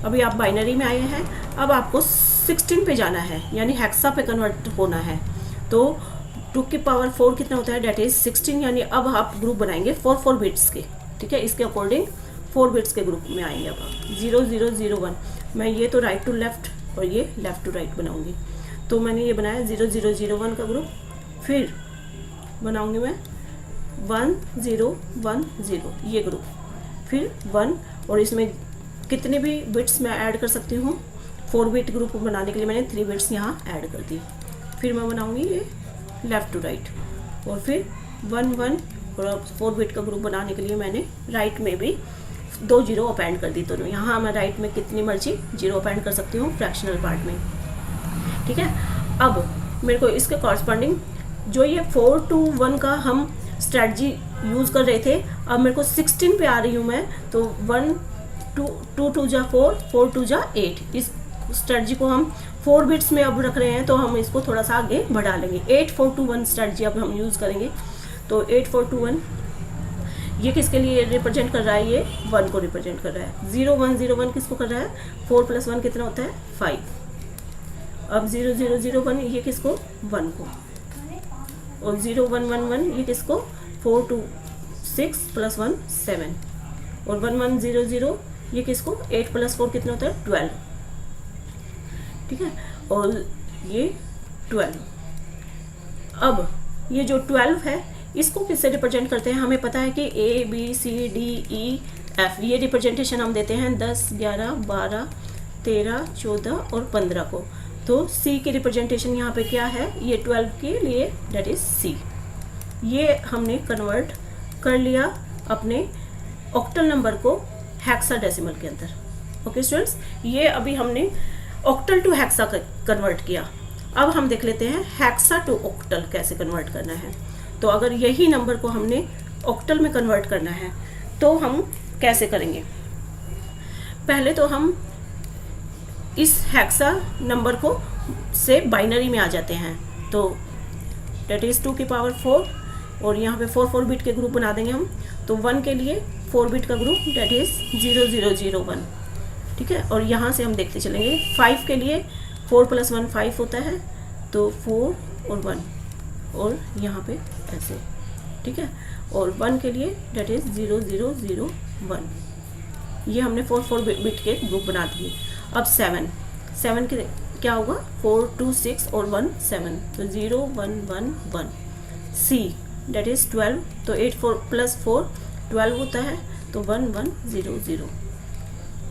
अभी आप बाइनरी में आए हैं, अब आपको 16 पे जाना है, यानी हेक्सा पे कन्वर्ट होना है। तो 2 की पावर 4 कितना होता है, डेट इज 16, यानी अब आप ग्रुप बनाएंगे 4 बिट्स के, ठीक है, इसके अकॉर्डिंग 4 बिट्स के ग्रुप में आएंगे। अब आप 0 0 0 1, मैं ये तो राइट टू लेफ्ट और ये लेफ्ट टू राइट बनाऊंगी। तो मैंने ये बनाया 0 0 0 1 का ग्रुप, फिर बनाऊंगी मैं 1 0 1 0 ये ग्रुप, फिर 1, और इसमें कितने भी बिट्स मैं ऐड कर सकती हूँ। 4 बिट ग्रुप बनाने के लिए मैंने 3 बिट्स यहाँ ऐड कर दी। फिर मैं बनाऊंगी ये लेफ़्ट टू राइट, और फिर 1 1, और अब 4 बिट का ग्रुप बनाने के लिए मैंने राइट में भी 2 0 अपेंड कर दी। तो यहाँ मैं राइट में कितनी मर्जी 0 अपेंड कर सकती हूँ फ्रैक्शनल पार्ट में, ठीक है। अब मेरे को इसके कॉरस्पॉन्डिंग जो ये 4 to 1 का हम स्ट्रैटजी यूज़ कर रहे थे, अब मेरे को 16 पे आ रही हूँ मैं, तो 1 2 2 जा 4, 4 2 जा 8, इस स्ट्रैटजी को हम 4 बिट्स में अब रख रहे हैं, तो हम इसको थोड़ा सा आगे बढ़ा लेंगे। 8 4 2 1 स्ट्रैटजी अब हम यूज़ करेंगे। तो 8 4 2 1 ये किसके लिए रिप्रेजेंट कर रहा है, ये 1 को रिप्रेजेंट कर रहा है। 0 1 0 1 किसको कर रहा है, 4 + 1 कितना होता है 5। अब 0 0 0 1 ये किसको, 1 को, और 0 1 1 1 ये किसको, 4 2 6 + 1 7, और 1 1 0 0 ये किसको, 8 + 4 कितना होता है 12, ठीक है, और ये 12। अब ये जो 12 है इसको किससे रिप्रेजेंट करते हैं, हमें पता है कि A B C D E F, ये रिप्रेजेंटेशन हम देते हैं 10 11 12 13 14 और 15 को। तो C की रिप्रेजेंटेशन यहाँ पे क्या है, ये 12 के लिए डेट इज C। ये हमने कन्वर्ट कर लिया अपने ऑक्टल नंबर को हेक्साडेसिमल के अंदर। ओके स्टूडेंट्स, ये अभी हमने ऑक्टल टू हेक्सा कन्वर्ट किया। अब हम देख लेते हैं हेक्सा टू ऑक्टल कैसे कन्वर्ट करना है। तो अगर यही नंबर को हमने ऑक्टल में कन्वर्ट करना है तो हम कैसे करेंगे, पहले तो हम इस हेक्सा नंबर को से बाइनरी में आ जाते हैं। तो डेट इज़ 2 की पावर 4, और यहाँ पे 4 4 बिट के ग्रुप बना देंगे हम। तो 1 के लिए 4 बिट का ग्रुप डेट इज़ 0 0 0 1, ठीक है, और यहाँ से हम देखते चलेंगे। 5 के लिए 4 + 1 5 होता है, तो 4 और 1, और यहाँ पे ऐसे, ठीक है, और 1 के लिए डेट इज़ 0 0 0 1, ये हमने 4 4 बिट के ग्रुप बना दिए। अब 7 के क्या होगा, 4 2 6 और 1 7, तो 0 1 1 1। C डेट इज़ 12, तो 8 4 + 4 12 होता है, तो 1 1 0 0।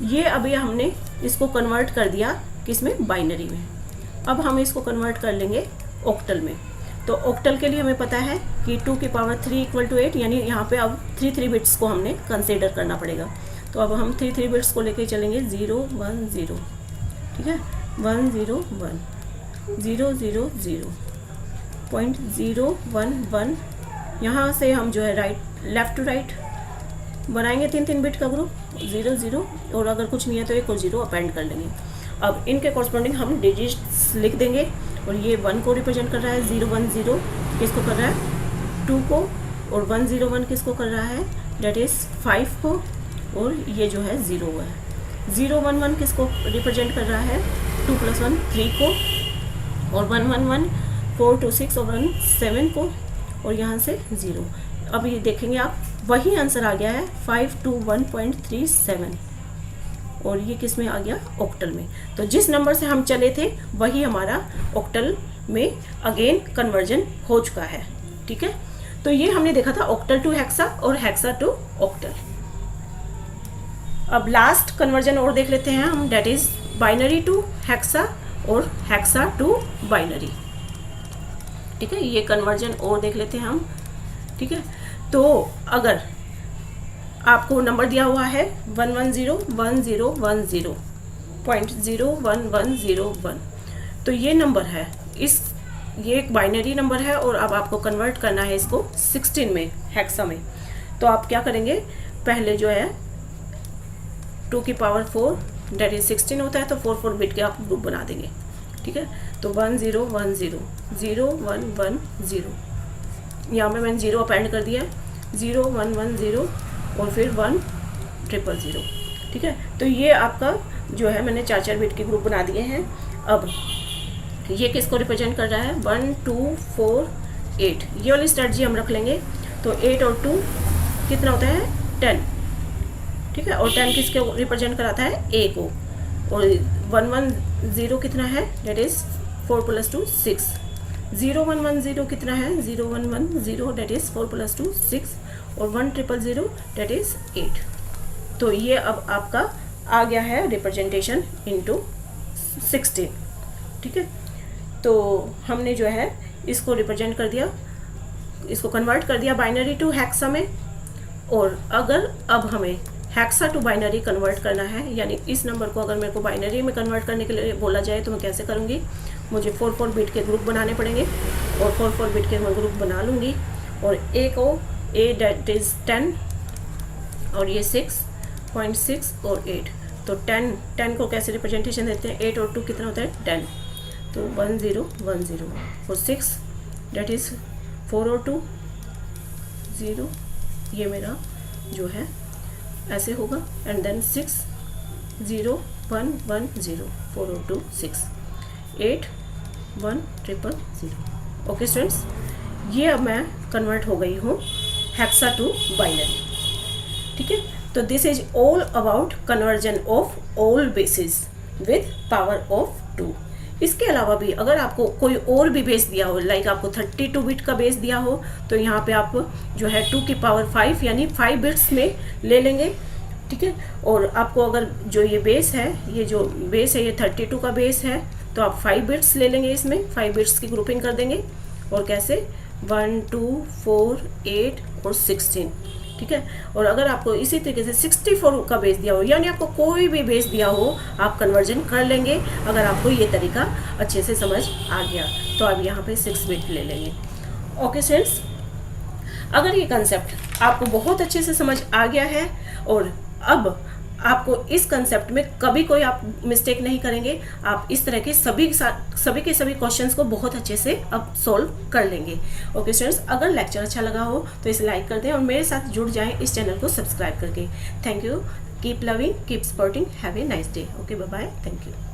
ये अभी हमने इसको कन्वर्ट कर दिया किसमें, बाइनरी में। अब हम इसको कन्वर्ट कर लेंगे ऑक्टल में। तो ऑक्टल के लिए हमें पता है कि 2 की पावर 3 = 8, यानी यहाँ पे अब 3 बिट्स को हमने कंसीडर करना पड़ेगा। तो अब हम 3 बिट्स को लेके चलेंगे 0 1 0, ठीक है, 1 0 1 0 0 0 .0 1 1। यहाँ से हम जो है राइट लेफ़्ट टू राइट बनाएंगे 3 बिट का ग्रुप 0 0, और अगर कुछ नहीं है तो एक और 0 अपेंड कर लेंगे। अब इनके कॉरस्पॉन्डिंग हम डिजिट्स लिख देंगे, और ये 1 को रिप्रेजेंट कर रहा है 0 1 0, किसको कर रहा है 2 को, और 101 किसको कर रहा है डेट इज़ 5 को, और ये जो है 0 है। 011 किसको रिप्रेजेंट कर रहा है 2 + 1 3 को, और 111 4 2 6 और 1 7 को, और यहाँ से 0। अब ये देखेंगे आप, वही आंसर आ गया है 521.37, और ये किस में आ गया ऑक्टल में। तो जिस नंबर से हम चले थे वही हमारा ऑक्टल में अगेन कन्वर्जन हो चुका है। ठीक है, तो ये हमने देखा था ऑक्टल टू हेक्सा और हेक्सा टू ऑक्टल। अब लास्ट कन्वर्जन और देख लेते हैं हम, that is binary to hexa और हेक्सा टू बाइनरी। ठीक है, ये कन्वर्जन और देख लेते हैं हम। ठीक है, तो अगर आपको नंबर दिया हुआ है 1101010.01101, तो ये नंबर है, ये एक बाइनरी नंबर है, और अब आपको कन्वर्ट करना है इसको 16 में, हेक्सा में। तो आप क्या करेंगे, पहले जो है 2 की पावर 4 डेट इज 16 होता है, तो 4 बिट के आप ग्रुप बना देंगे। ठीक है, तो 1010 0110, यहाँ पे मैंने 0 अपेंड कर दिया है, 0110 और फिर 1000। ठीक है, तो ये आपका जो है मैंने 4 बिट के ग्रुप बना दिए हैं। अब ये किसको रिप्रेजेंट कर रहा है 1 2 4 8, ये वाली स्ट्रेटजी हम रख लेंगे। तो 8 और 2 कितना होता है 10। ठीक है, और 10 किसको रिप्रेजेंट कराता है a को, और 110 कितना है डेट इज 4 + 2 6। 0110 कितना है 0110 डेट इज 4 + 2 6, और 1000 डेट इज 8। तो ये अब आपका आ गया है रिप्रेजेंटेशन इनटू 16। ठीक है, तो हमने जो है इसको रिप्रेजेंट कर दिया, इसको कन्वर्ट कर दिया बाइनरी टू हेक्सा में। और अगर अब हमें हेक्सा टू बाइनरी कन्वर्ट करना है, यानी इस नंबर को अगर मेरे को बाइनरी में कन्वर्ट करने के लिए बोला जाए तो मैं कैसे करूँगी, मुझे 4 बिट के ग्रुप बनाने पड़ेंगे, और 4 बिट के मैं ग्रुप बना लूँगी। और a को a डेट इज़ 10, और ये 6.6 और 8। तो 10 को कैसे रिप्रेजेंटेशन देते हैं, 8 और 2 कितना होता है 10, तो 1010, और 6 डेट इज़ 4 और 2 0, ये मेरा जो है ऐसे होगा, एंड देन 6 0 1 1 0 4 और 2 6 8 1 000। ओके स्टूडेंट्स, ये अब मैं कन्वर्ट हो गई हूँ हेक्सा टू बाइनरी। ठीक है, तो this is all about conversion of all basis with power of 2। इसके अलावा भी अगर आपको कोई और भी बेस दिया हो, लाइक आपको 32 बिट का बेस दिया हो, तो यहाँ पे आप जो है 2 की पावर 5 यानी 5 बिट्स में ले लेंगे। ठीक है, और आपको अगर जो ये बेस है, ये जो बेस है ये 32 का बेस है, तो आप 5 बिट्स ले लेंगे, इसमें 5 बिट्स की ग्रुपिंग कर देंगे। और कैसे 1 2 4 8 और 16। ठीक है, और अगर आपको इसी तरीके से 64 का बेस दिया हो, यानी आपको कोई भी बेस दिया हो, आप कन्वर्जन कर लेंगे। अगर आपको ये तरीका अच्छे से समझ आ गया तो आप यहाँ पे 6 बिट ले लेंगे। ओके स्टूडेंट्स, अगर ये कंसेप्ट आपको बहुत अच्छे से समझ आ गया है, और अब आपको इस कंसेप्ट में कभी कोई आप मिस्टेक नहीं करेंगे, आप इस तरह के सभी के सभी क्वेश्चंस को बहुत अच्छे से अब सॉल्व कर लेंगे। ओके स्टूडेंट्स, अगर लेक्चर अच्छा लगा हो तो इसे लाइक कर दें, और मेरे साथ जुड़ जाएं इस चैनल को सब्सक्राइब करके। Thank you, keep loving, keep supporting, have a nice day. Okay, bye bye, thank you.